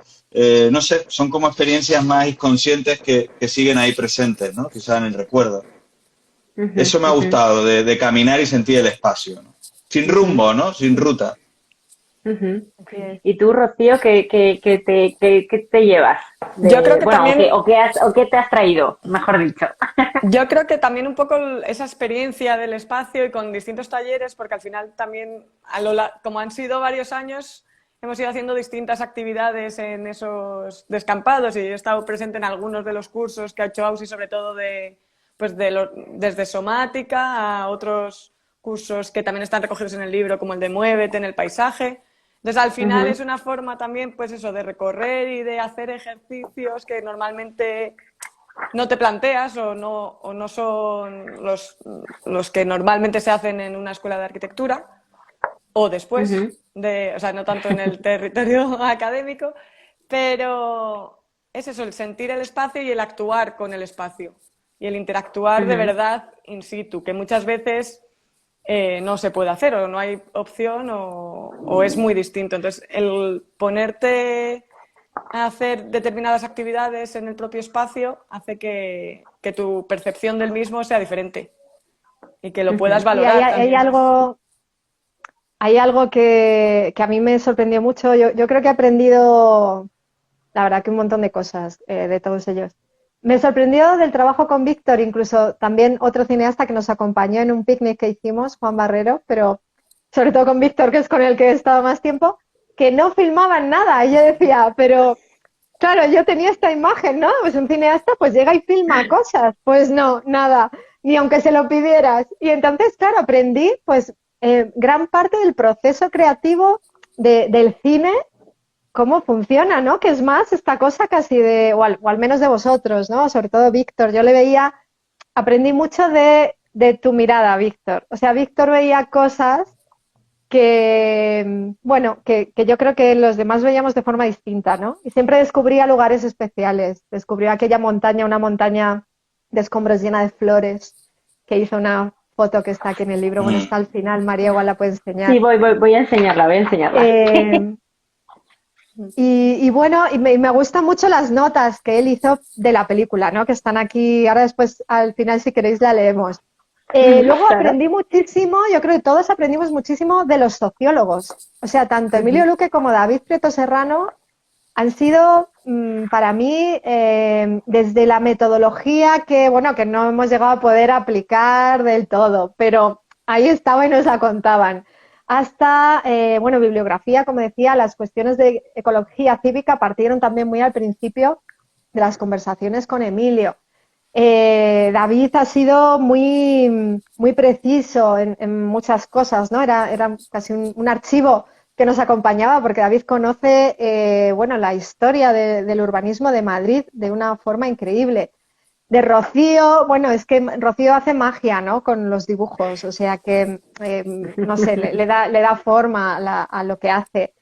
No sé, son como experiencias más inconscientes que siguen ahí presentes, ¿no? Quizás en el recuerdo. Eso me ha gustado, de caminar y sentir el espacio, ¿no? Sin rumbo, ¿no? Sin ruta. ¿Y tú, Rocío, qué te llevas? Yo creo que también... ¿O qué te has traído, mejor dicho? Yo creo que también un poco esa experiencia del espacio y con distintos talleres, porque al final también, como han sido varios años, hemos ido haciendo distintas actividades en esos descampados y he estado presente en algunos de los cursos que ha hecho Ausi, sobre todo desde somática a otros cursos que también están recogidos en el libro, como el de Muévete en el paisaje. Entonces, al final es una forma también, pues eso, de recorrer y de hacer ejercicios que normalmente no te planteas o no son los que normalmente se hacen en una escuela de arquitectura o después, o sea, no tanto en el territorio académico, pero es eso, el sentir el espacio y el actuar con el espacio y el interactuar de verdad in situ, que muchas veces no se puede hacer o no hay opción o es muy distinto. Entonces, el ponerte a hacer determinadas actividades en el propio espacio hace que tu percepción del mismo sea diferente y que lo puedas valorar. Hay algo que a mí me sorprendió mucho. Yo creo que he aprendido, la verdad, que un montón de cosas de todos ellos. Me sorprendió del trabajo con Víctor, incluso también otro cineasta que nos acompañó en un picnic que hicimos, Juan Barrero, pero sobre todo con Víctor, que es con el que he estado más tiempo, que no filmaban nada. Y yo decía, pero claro, yo tenía esta imagen, ¿no? Pues un cineasta pues llega y filma cosas. Pues no, nada, ni aunque se lo pidieras. Y entonces, claro, aprendí pues gran parte del proceso creativo del cine, cómo funciona, ¿no? Que es más esta cosa casi o al menos de vosotros, ¿no? Sobre todo Víctor, yo le veía, aprendí mucho de tu mirada, Víctor. O sea, Víctor veía cosas que, bueno, que yo creo que los demás veíamos de forma distinta, ¿no? Y siempre descubría lugares especiales. Descubrió aquella montaña, una montaña de escombros llena de flores, que hizo una foto que está aquí en el libro. Bueno, está al final, María igual la puede enseñar. Sí, voy a enseñarla, Y bueno, y me gustan mucho las notas que él hizo de la película, ¿no? Que están aquí, ahora después al final si queréis la leemos. Luego aprendí muchísimo, yo creo que todos aprendimos muchísimo de los sociólogos. O sea, tanto Emilio Luque como David Prieto Serrano han sido para mí desde la metodología que, bueno, que no hemos llegado a poder aplicar del todo, pero ahí estaba y nos la contaban. Hasta, bueno, bibliografía, como decía, las cuestiones de ecología cívica partieron también muy al principio de las conversaciones con Emilio. David ha sido muy preciso en muchas cosas, ¿no? Era casi un archivo que nos acompañaba porque David conoce, bueno, la historia del urbanismo de Madrid de una forma increíble. De Rocío, bueno, es que Rocío hace magia, ¿no? Con los dibujos, o sea que, no sé, le da forma a lo que hace.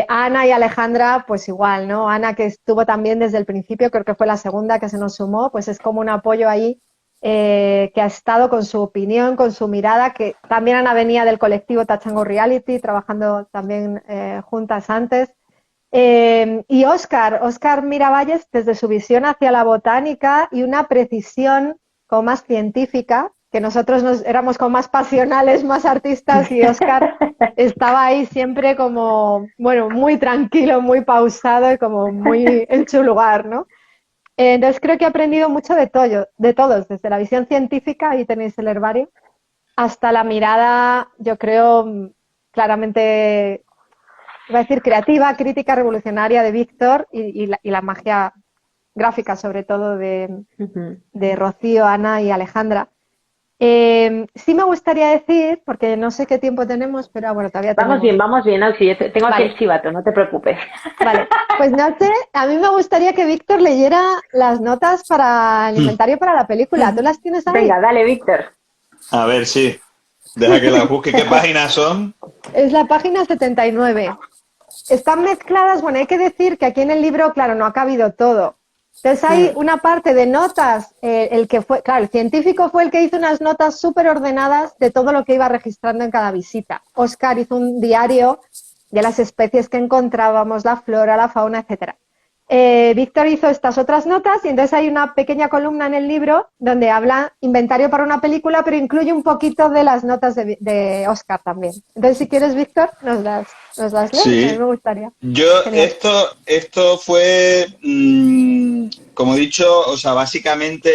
Ana y Alejandra, pues igual, ¿no? Ana, que estuvo también desde el principio, creo que fue la segunda que se nos sumó, pues es como un apoyo ahí, que ha estado con su opinión, con su mirada, que también Ana venía del colectivo Tachango Reality, trabajando también juntas antes. Y Óscar Miravalles, desde su visión hacia la botánica y una precisión como más científica, que nosotros éramos como más pasionales, más artistas, y Óscar estaba ahí siempre como, bueno, muy tranquilo, muy pausado y como muy en su lugar, ¿no? Entonces creo que he aprendido mucho de todos, desde la visión científica, ahí tenéis el herbario, hasta la mirada, yo creo, claramente, iba a decir creativa, crítica, revolucionaria de Víctor y la magia gráfica, sobre todo, de Rocío, Ana y Alejandra. Sí me gustaría decir, porque no sé qué tiempo tenemos, pero bueno, todavía tenemos... Vamos bien, Auxi, yo tengo aquí el chivato, no te preocupes. Vale, pues no sé, a mí me gustaría que Víctor leyera las notas para el inventario para la película. ¿Tú las tienes ahí? Venga, dale, Víctor. A ver, sí. Deja que las busque. ¿Qué páginas son? Es la página 79. Están mezcladas, bueno, hay que decir que aquí en el libro, claro, no ha cabido todo. Entonces hay una parte de notas, el científico fue el que hizo unas notas súper ordenadas de todo lo que iba registrando en cada visita. Óscar hizo un diario de las especies que encontrábamos, la flora, la fauna, etcétera. Víctor hizo estas otras notas y entonces hay una pequeña columna en el libro donde habla inventario para una película, pero incluye un poquito de las notas de Óscar también. Entonces, si quieres, Víctor, nos las lees. Sí. A mí me gustaría. Genial. Esto fue, como he dicho, o sea, básicamente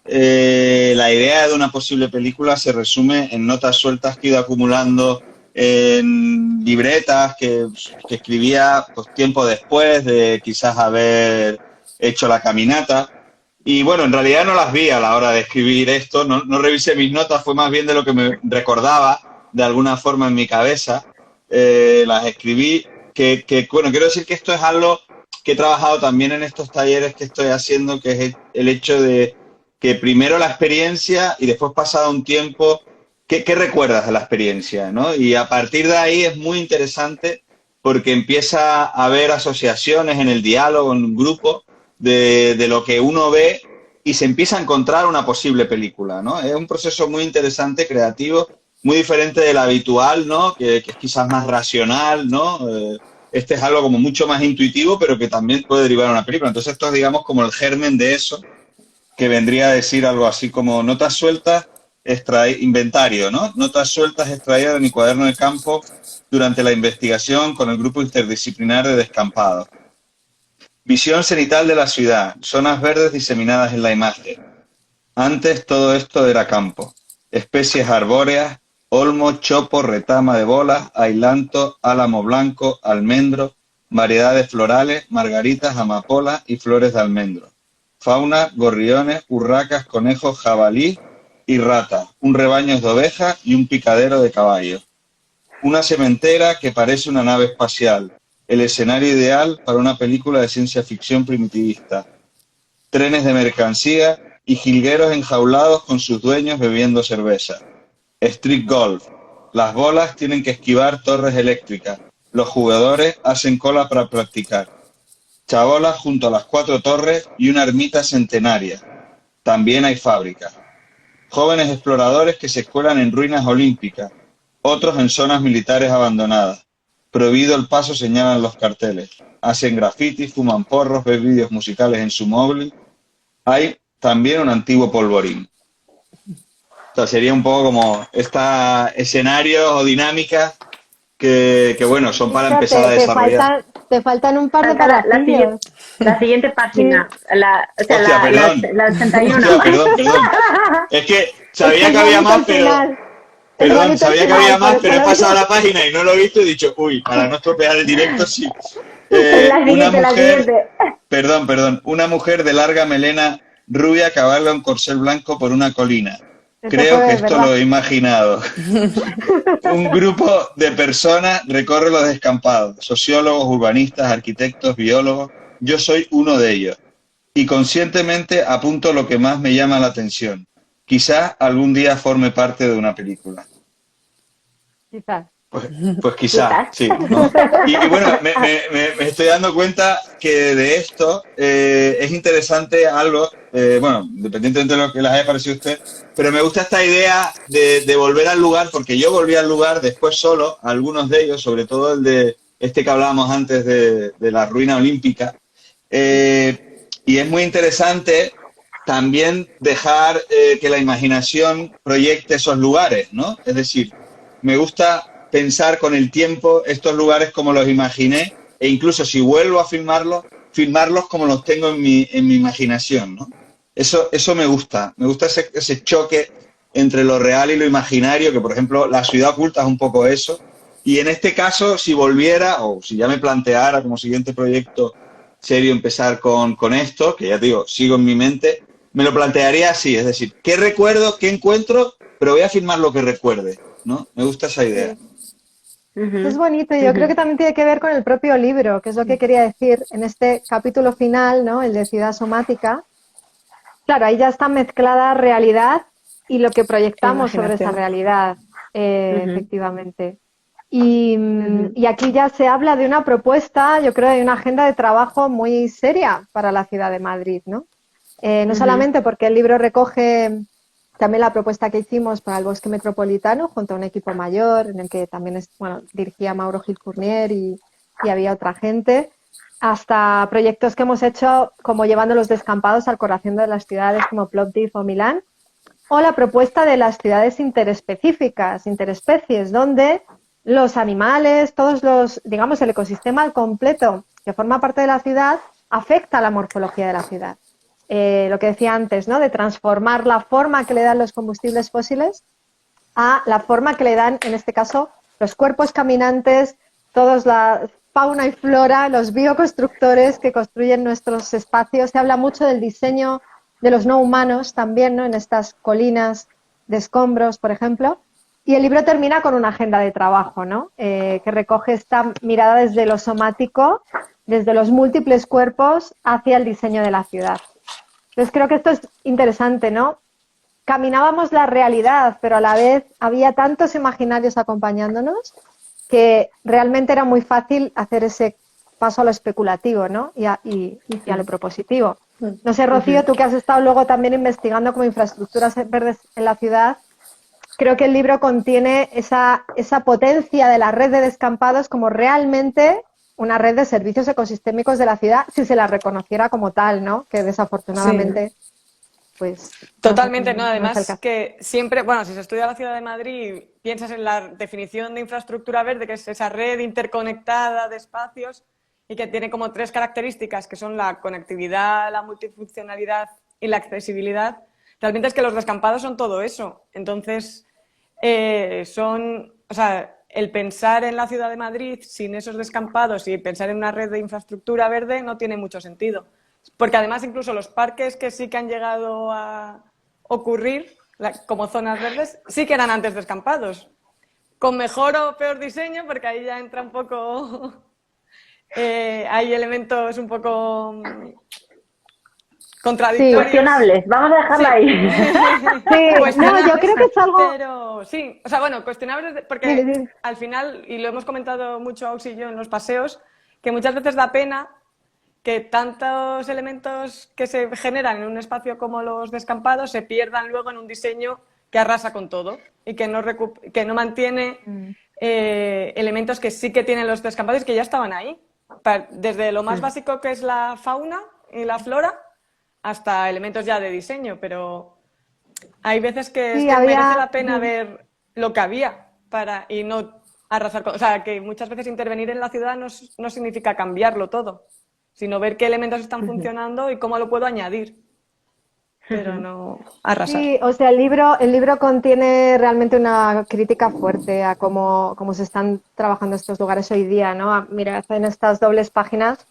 la idea de una posible película se resume en notas sueltas que he ido acumulando en libretas que escribía pues, tiempo después de quizás haber hecho la caminata. Y bueno, en realidad no las vi a la hora de escribir esto, no revisé mis notas, fue más bien de lo que me recordaba de alguna forma en mi cabeza. Las escribí, bueno, quiero decir que esto es algo que he trabajado también en estos talleres que estoy haciendo, que es el hecho de que primero la experiencia y después pasado un tiempo, ¿qué recuerdas de la experiencia, ¿no? Y a partir de ahí es muy interesante porque empieza a haber asociaciones en el diálogo, en un grupo, de lo que uno ve y se empieza a encontrar una posible película, ¿no? Es un proceso muy interesante, creativo, muy diferente del habitual, ¿no? Que es quizás más racional, ¿no? Este es algo como mucho más intuitivo, pero que también puede derivar a una película. Entonces esto es, digamos, como el germen de eso, que vendría a decir algo así como notas sueltas, inventario, ¿no? Notas sueltas extraídas de mi cuaderno de campo durante la investigación con el grupo interdisciplinar de descampados. Visión cenital de la ciudad, zonas verdes diseminadas en la imagen. Antes todo esto era campo. Especies arbóreas, olmo, chopo, retama de bolas, ailanto, álamo blanco, almendro, variedades florales, margaritas, amapolas y flores de almendro. Fauna, gorriones, urracas, conejos, jabalí y rata, un rebaño de ovejas y un picadero de caballos. Una sementera que parece una nave espacial, el escenario ideal para una película de ciencia ficción primitivista. Trenes de mercancía y jilgueros enjaulados con sus dueños bebiendo cerveza. Street golf. Las bolas tienen que esquivar torres eléctricas. Los jugadores hacen cola para practicar. Chabolas junto a las 4 torres y una ermita centenaria. También hay fábricas. Jóvenes exploradores que se cuelan en ruinas olímpicas, otros en zonas militares abandonadas. Prohibido el paso señalan los carteles. Hacen grafitis, fuman porros, ven vídeos musicales en su móvil. Hay también un antiguo polvorín. O sea, sería un poco como escenarios o dinámicas que bueno, son para empezar a desarrollar. Te faltan un par de palabras. La siguiente página, la 81. Hostia, perdón. Es que sabía que había más, pero sabía que había más, pero he pasado la página y no lo he visto y he dicho, uy, para no estropear el directo, sí. Una mujer de larga melena rubia cabalga un corcel blanco por una colina. Creo que esto lo he imaginado. Un grupo de personas recorre los descampados, sociólogos, urbanistas, arquitectos, biólogos. Yo soy uno de ellos. y conscientemente apunto lo que más me llama la atención. Quizá algún día forme parte de una película. Quizás. Pues quizá, sí, ¿no? Y bueno, me estoy dando cuenta que de esto es interesante algo, bueno, independientemente de lo que les haya parecido a usted, pero me gusta esta idea de volver al lugar, porque yo volví al lugar después solo, a algunos de ellos, sobre todo el de este que hablábamos antes de la ruina olímpica, y es muy interesante también dejar que la imaginación proyecte esos lugares, ¿no? Es decir, me gusta pensar con el tiempo estos lugares como los imaginé e incluso si vuelvo a filmarlos como los tengo en mi imaginación, ¿no? Eso me gusta ese choque entre lo real y lo imaginario, que por ejemplo La ciudad oculta es un poco eso, y en este caso si volviera o si ya me planteara como siguiente proyecto serio empezar con esto, que ya te digo, sigo en mi mente, me lo plantearía así, es decir, ¿qué recuerdo, qué encuentro? Pero voy a filmar lo que recuerde, ¿no? Me gusta esa idea. Es bonito, y yo creo que también tiene que ver con el propio libro, que es lo que quería decir en este capítulo final, ¿no? El de Ciudad Somática. Claro, ahí ya está mezclada realidad y lo que proyectamos sobre esa realidad, efectivamente. Y aquí ya se habla de una propuesta, yo creo, de una agenda de trabajo muy seria para la ciudad de Madrid, ¿no? No solamente porque el libro recoge también la propuesta que hicimos para el Bosque Metropolitano junto a un equipo mayor en el que también dirigía Mauro Gil Fournier y había otra gente, hasta proyectos que hemos hecho como llevando los descampados al corazón de las ciudades como Plovdiv o Milán, o la propuesta de las ciudades interespecíficas, interespecies, donde los animales, todos los, digamos, el ecosistema al completo que forma parte de la ciudad afecta a la morfología de la ciudad. Lo que decía antes, ¿no? De transformar la forma que le dan los combustibles fósiles a la forma que le dan, en este caso, los cuerpos caminantes, todos la fauna y flora, los bioconstructores que construyen nuestros espacios. Se habla mucho del diseño de los no humanos también, ¿no? En estas colinas de escombros, por ejemplo. Y el libro termina con una agenda de trabajo, ¿no? Que recoge esta mirada desde lo somático, desde los múltiples cuerpos hacia el diseño de la ciudad. Entonces creo que esto es interesante, ¿no? Caminábamos la realidad, pero a la vez había tantos imaginarios acompañándonos que realmente era muy fácil hacer ese paso a lo especulativo, ¿no? Y a lo propositivo. No sé, Rocío, tú que has estado luego también investigando como infraestructuras verdes en la ciudad, creo que el libro contiene esa potencia de la red de descampados como realmente una red de servicios ecosistémicos de la ciudad, si se la reconociera como tal, ¿no? Que desafortunadamente, pues... Totalmente, ¿no? Además que siempre, bueno, si se estudia la ciudad de Madrid, piensas en la definición de infraestructura verde, que es esa red interconectada de espacios y que tiene como 3 características, que son la conectividad, la multifuncionalidad y la accesibilidad. Realmente es que los descampados son todo eso. Entonces, o sea, el pensar en la ciudad de Madrid sin esos descampados y pensar en una red de infraestructura verde no tiene mucho sentido. Porque además incluso los parques que sí que han llegado a ocurrir como zonas verdes sí que eran antes descampados. Con mejor o peor diseño, porque ahí ya entra un poco... hay elementos un poco... contradictorios. Sí, cuestionables. Vamos a dejarla ahí. Sí, no, yo creo que es algo... Pero sí, o sea, bueno, cuestionables porque al final, y lo hemos comentado mucho Auxi y yo en los paseos, que muchas veces da pena que tantos elementos que se generan en un espacio como los descampados se pierdan luego en un diseño que arrasa con todo y que no mantiene elementos que sí que tienen los descampados y que ya estaban ahí. Desde lo más básico que es la fauna y la flora hasta elementos ya de diseño, pero hay veces que, merece la pena ver lo que había y no arrasar con... O sea, que muchas veces intervenir en la ciudad no significa cambiarlo todo, sino ver qué elementos están funcionando y cómo lo puedo añadir, pero no arrasar. Sí, o sea, el libro contiene realmente una crítica fuerte a cómo se están trabajando estos lugares hoy día, ¿no? Mira, en estas dobles páginas,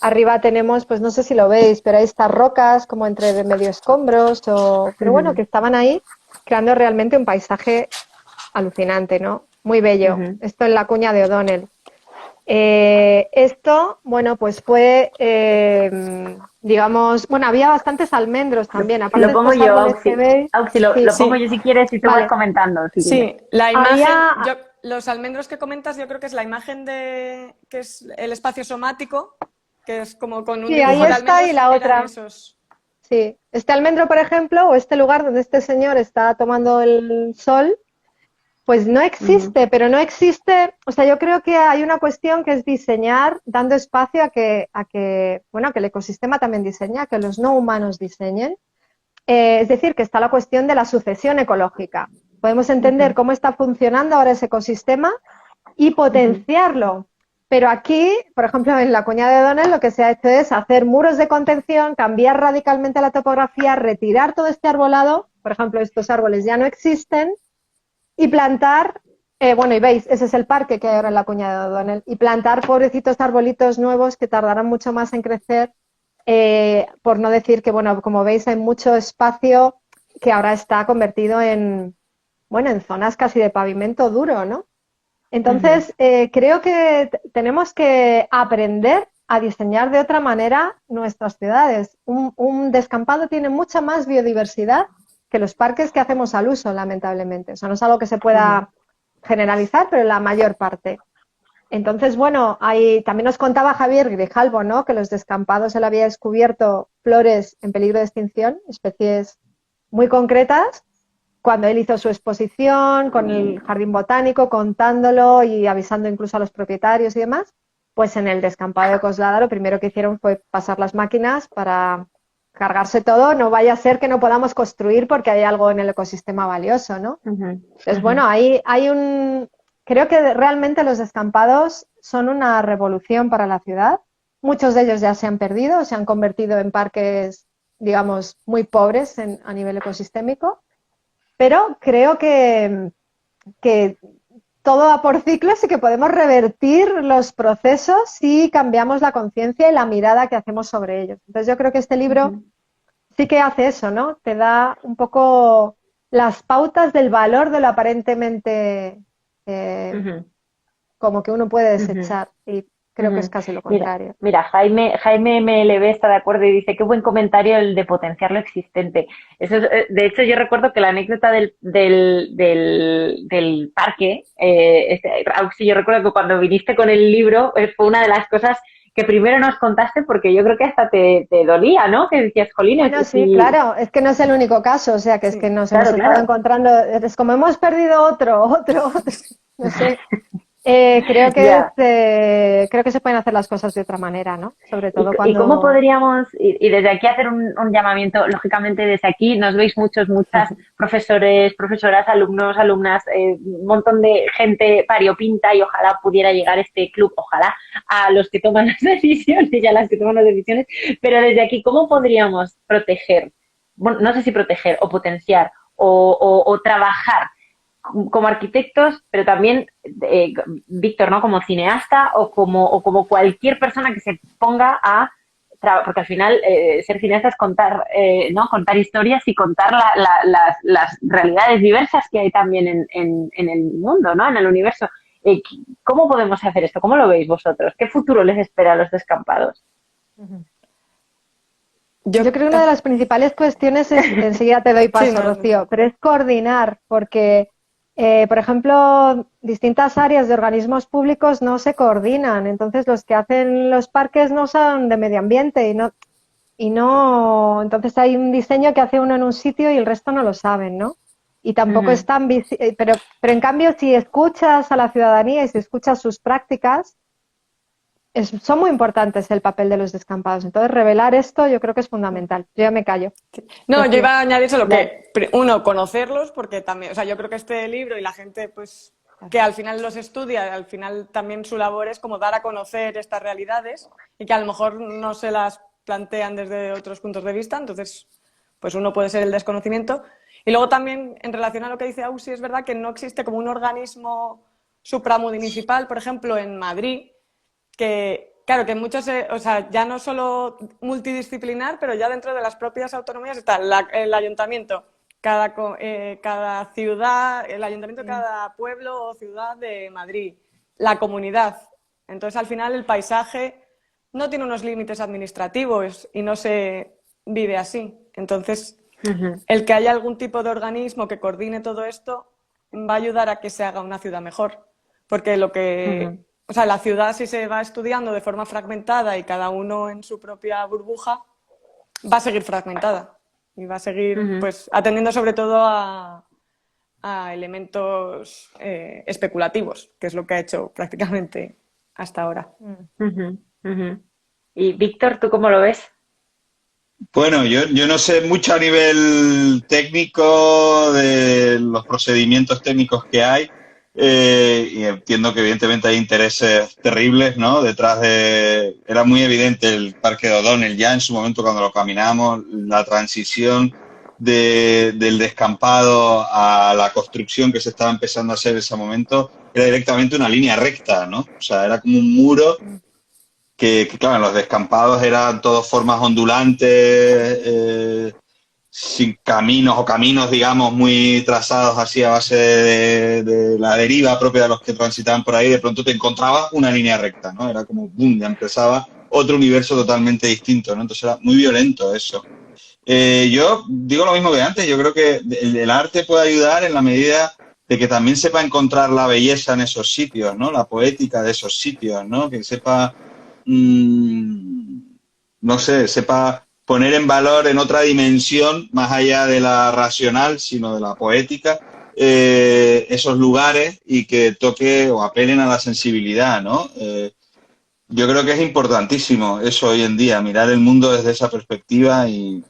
arriba tenemos, pues no sé si lo veis, pero hay estas rocas como entre medio escombros, pero bueno, que estaban ahí creando realmente un paisaje alucinante, ¿no? Muy bello. Esto en la cuña de O'Donnell. Esto, bueno, pues fue, digamos, bueno, había bastantes almendros también, aparte Lo de pongo estos yo, árboles que veis. Auxi, Sí, lo pongo Sí, yo si quieres y tú vas vale. comentando. Si quieres. sí, la imagen, Había, los almendros que comentas, yo creo que es la imagen de que es el espacio somático, que es como con un sí, ahí dibujo de está y almendros, la eran otra. esos. Sí, este almendro, por ejemplo, o este lugar donde este señor está tomando el sol, pues no Ujú, existe, pero no existe, o sea, yo creo que hay una cuestión que es diseñar, dando espacio bueno, que el ecosistema también diseña, que los no humanos diseñen. Es decir, que está la cuestión de la sucesión ecológica. Podemos entender ujú, cómo está funcionando ahora ese ecosistema y ujú, potenciarlo. Pero aquí, por ejemplo, en la Cuña de Donel lo que se ha hecho es hacer muros de contención, cambiar radicalmente la topografía, retirar todo este arbolado, por ejemplo, estos árboles ya no existen, y plantar, bueno, y veis, ese es el parque que hay ahora en la Cuña de Donel, y plantar pobrecitos arbolitos nuevos que tardarán mucho más en crecer, por no decir que, bueno, como veis, hay mucho espacio que ahora está convertido en, bueno, en zonas casi de pavimento duro, ¿no? ujú. Entonces, creo que tenemos que aprender a diseñar de otra manera nuestras ciudades. Un descampado tiene mucha más biodiversidad que los parques que hacemos al uso, lamentablemente. O sea, no es algo que se Ujú, pueda generalizar, pero la mayor parte. Entonces, bueno, también nos contaba Javier Grijalvo, ¿no? Que los descampados él había descubierto flores en peligro de extinción, especies muy concretas, cuando él hizo su exposición con el jardín botánico, contándolo y avisando incluso a los propietarios y demás, pues en el descampado de Coslada lo primero que hicieron fue pasar las máquinas para cargarse todo, no vaya a ser que no podamos construir porque hay algo en el ecosistema valioso, ¿no? ujú, Entonces, ujú. bueno, creo que realmente los descampados son una revolución para la ciudad. Muchos de ellos ya se han perdido, se han convertido en parques, digamos, muy pobres a nivel ecosistémico, pero creo que todo va por ciclos y que podemos revertir los procesos si cambiamos la conciencia y la mirada que hacemos sobre ellos. Entonces yo creo que este libro Ujú, sí que hace eso, ¿no? Te da un poco las pautas del valor de lo aparentemente eh, ujú, como que uno puede ujú, desechar y creo que es ujú. casi lo Mira, contrario. mira, Jaime MLB está de acuerdo y dice qué buen comentario el de potenciar lo existente. Eso de hecho, yo recuerdo que la anécdota del parque, sí, yo recuerdo que cuando viniste con el libro fue una de las cosas que primero nos contaste porque yo creo que hasta te dolía, ¿no? Que decías, jolines, Bueno, sí, sí, claro, es que no es el único caso, o sea, que es que Sí. nos hemos claro, estado claro. encontrando, es como hemos perdido otro, no sé. Ya. Creo que se pueden hacer las cosas de otra manera, ¿no? Sobre ¿Y, todo y cómo cuando... podríamos, y desde aquí hacer un llamamiento, lógicamente desde aquí nos veis muchas profesores, profesoras, alumnos, alumnas, un montón de gente variopinta y ojalá pudiera llegar este club, ojalá, a los que toman las decisiones y a las que toman las decisiones, pero desde aquí, ¿cómo podríamos proteger, bueno, no sé si proteger o potenciar o trabajar como arquitectos, pero también Víctor, ¿no? Como cineasta o como cualquier persona que se ponga a porque al final ser cineasta es contar, ¿no? Contar historias y contar las realidades diversas que hay también en el mundo, ¿no? En el universo. ¿Cómo podemos hacer esto? ¿Cómo lo veis vosotros? ¿Qué futuro les espera a los descampados? Yo, Yo creo que una de las principales cuestiones es, enseguida te doy sí, paso, no, Rocío, pero es coordinar, porque, por ejemplo, distintas áreas de organismos públicos no se coordinan, entonces los que hacen los parques no son de medio ambiente entonces hay un diseño que hace uno en un sitio y el resto no lo saben, ¿no? Y tampoco es Ujú, tan pero en cambio si escuchas a la ciudadanía y si escuchas sus prácticas, son muy importantes el papel de los descampados. Entonces, revelar esto yo creo que es fundamental. Yo ya me callo. no, yo Rocío. iba a añadir solo dale. que, uno, conocerlos, porque también, o sea, yo creo que este libro y la gente, pues, que al final los estudia, al final también su labor es como dar a conocer estas realidades y que a lo mejor no se las plantean desde otros puntos de vista, entonces, pues uno puede ser el desconocimiento. Y luego también, en relación a lo que dice Ausi, es verdad que no existe como un organismo supramunicipal, por ejemplo, en Madrid, que, claro, que muchos, o sea, ya no solo multidisciplinar, pero ya dentro de las propias autonomías está el ayuntamiento, cada ciudad, el ayuntamiento de cada pueblo o ciudad de Madrid, la comunidad Entonces, al final, el paisaje no tiene unos límites administrativos y no se vive así. Entonces, el que haya algún tipo de organismo que coordine todo esto va a ayudar a que se haga una ciudad mejor. Porque o sea, la ciudad, si se va estudiando de forma fragmentada y cada uno en su propia burbuja, va a seguir fragmentada y va a seguir pues atendiendo sobre todo a elementos especulativos, que es lo que ha hecho prácticamente hasta ahora. Y Víctor, ¿tú cómo lo ves? Bueno, yo no sé mucho a nivel técnico de los procedimientos técnicos que hay, y entiendo que evidentemente hay intereses terribles, ¿no? Detrás era muy evidente el Parque de O'Donnell ya en su momento cuando lo caminamos, la transición del descampado a la construcción que se estaba empezando a hacer en ese momento era directamente una línea recta, ¿no? O sea, era como un muro que claro, los descampados eran todas formas ondulantes, sin caminos o caminos, digamos, muy trazados así a base de la deriva propia de los que transitaban por ahí. De pronto te encontrabas una línea recta, ¿no? Era como, boom, ya empezaba otro universo totalmente distinto, ¿no? Entonces era muy violento eso. Yo digo lo mismo que antes, yo creo que el arte puede ayudar en la medida de que también sepa encontrar la belleza en esos sitios, ¿no? La poética de esos sitios, ¿no? Que sepa, no sé, sepa poner en valor en otra dimensión, más allá de la racional, sino de la poética, esos lugares y que toque o apelen a la sensibilidad, ¿no? Yo creo que es importantísimo eso hoy en día, mirar el mundo desde esa perspectiva y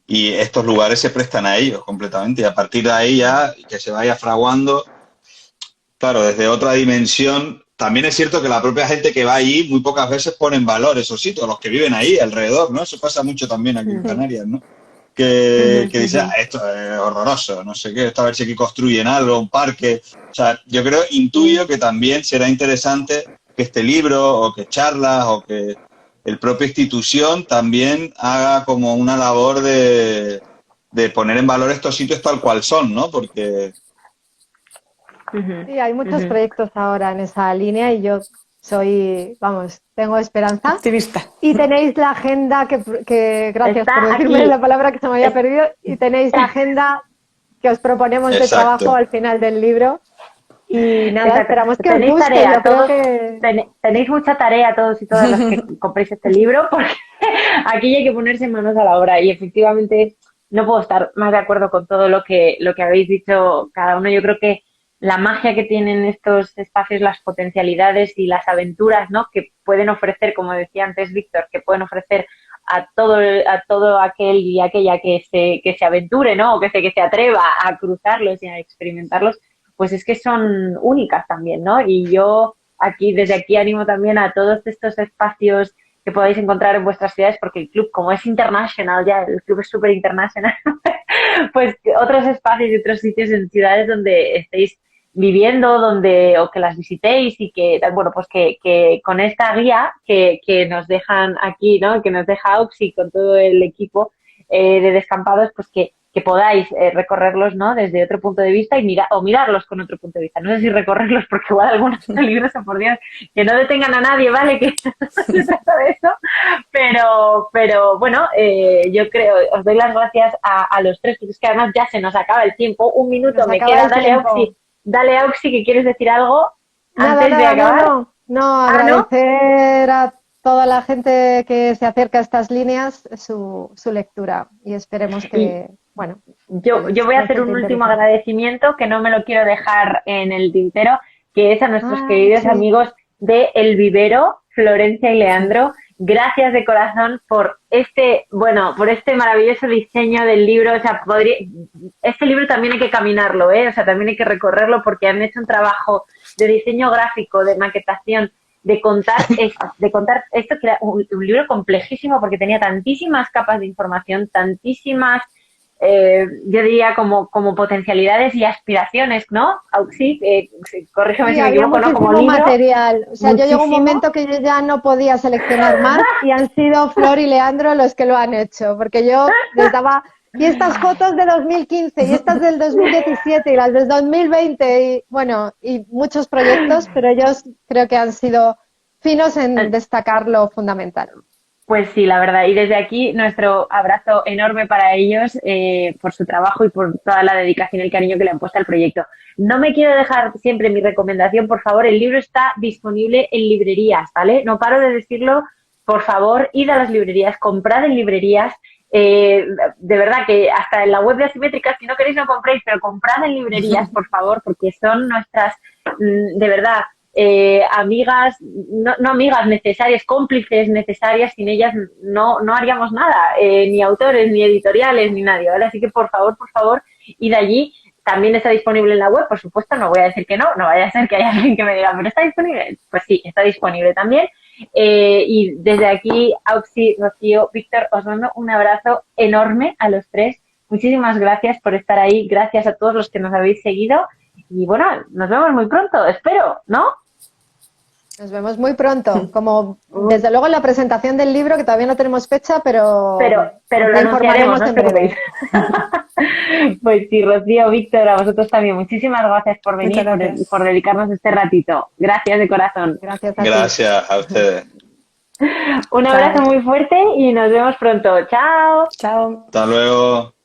estos lugares se prestan a ellos completamente y a partir de ahí ya que se vaya fraguando, claro, desde otra dimensión. También es cierto que la propia gente que va allí muy pocas veces pone en valor esos sitios, los que viven ahí alrededor, ¿no? Eso pasa mucho también aquí en Canarias, ¿no? Que dice, esto es horroroso, no sé qué, esto a ver si aquí construyen algo, un parque. O sea, yo intuyo que también será interesante que este libro o que charlas o que el propia institución también haga como una labor de poner en valor estos sitios tal cual son, ¿no? Porque... Sí, hay muchos proyectos ahora en esa línea y yo tengo esperanza. Optimista. Y tenéis la agenda que gracias Está por decirme aquí. la palabra que se me había perdido, y tenéis la agenda que os proponemos de trabajo al final del libro. Y nada, Exacto. esperamos que os Tenéis guste. tarea, Yo creo todos, que... tenéis mucha tarea todos y todas las que compréis este libro, porque aquí hay que ponerse manos a la obra y efectivamente no puedo estar más de acuerdo con todo lo que habéis dicho cada uno. Yo creo que la magia que tienen estos espacios, las potencialidades y las aventuras, ¿no? Que pueden ofrecer, como decía antes Víctor, que pueden ofrecer a todo aquel y aquella que se aventure, ¿no? O que se atreva a cruzarlos y a experimentarlos, pues es que son únicas también, ¿no? Y yo desde aquí animo también a todos estos espacios que podáis encontrar en vuestras ciudades, porque el club, como es internacional ya, el club es súper internacional, pues otros espacios y otros sitios en ciudades donde estéis viviendo, o que las visitéis y que, bueno, pues que con esta guía que nos dejan aquí, ¿no? Que nos deja Auxi con todo el equipo de descampados, pues que podáis recorrerlos, ¿no? Desde otro punto de vista y mirarlos con otro punto de vista. No sé si recorrerlos porque igual algunos peligrosos, por Dios, que no detengan a nadie, ¿vale? Que no se trata de eso. Pero bueno, yo creo, os doy las gracias a los tres, porque es que además ya se nos acaba el tiempo. Un minuto me queda. Dale, Auxi, que quieres decir algo antes de acabar. No, agradecer a toda la gente que se acerca a estas líneas su lectura y esperemos que, bueno. Yo voy a hacer un último agradecimiento que no me lo quiero dejar en el tintero, que es a nuestros queridos amigos de El Vivero, Florencia y Leandro. Gracias de corazón por este maravilloso diseño del libro. O sea, este libro también hay que caminarlo, o sea, también hay que recorrerlo porque han hecho un trabajo de diseño gráfico, de maquetación, de contar esto, que era un libro complejísimo porque tenía tantísimas capas de información, tantísimas, yo diría como potencialidades y aspiraciones, ¿no? Auxi, corrígeme si me equivoco, ¿no? Como libro. Material. O sea, yo llegó un momento que yo ya no podía seleccionar más y han sido Flor y Leandro los que lo han hecho, porque yo les daba Y estas fotos de 2015 y estas del 2017 y las del 2020 y bueno, y muchos proyectos, pero ellos creo que han sido finos en destacar lo fundamental. Pues sí, la verdad. Y desde aquí nuestro abrazo enorme para ellos por su trabajo y por toda la dedicación y el cariño que le han puesto al proyecto. No me quiero dejar siempre mi recomendación, por favor, el libro está disponible en librerías, ¿vale? No paro de decirlo, por favor, id a las librerías, comprad en librerías. De verdad que hasta en la web de Asimétrica, si no queréis no compréis, pero comprad en librerías, por favor, porque son nuestras, de verdad, amigas, no amigas necesarias, cómplices necesarias, sin ellas no haríamos nada, ni autores, ni editoriales, ni nadie, ¿vale? Así que por favor, id allí. También está disponible en la web, por supuesto, no voy a decir que no vaya a ser que haya alguien que me diga, ¿pero está disponible? Pues sí, está disponible también. Y desde aquí, Auxi, Rocío, Víctor, os mando un abrazo enorme a los tres. Muchísimas gracias por estar ahí, gracias a todos los que nos habéis seguido. Y bueno, nos vemos muy pronto, espero, ¿no? Nos vemos muy pronto, como desde luego en la presentación del libro, que todavía no tenemos fecha, pero lo informaremos en breve. Pues sí, Rocío, Víctor, a vosotros también. Muchísimas gracias por venir, por dedicarnos este ratito. Gracias de corazón. Gracias a ti. Gracias a ustedes. Un abrazo muy fuerte y nos vemos pronto. Chao. Chao. Hasta luego.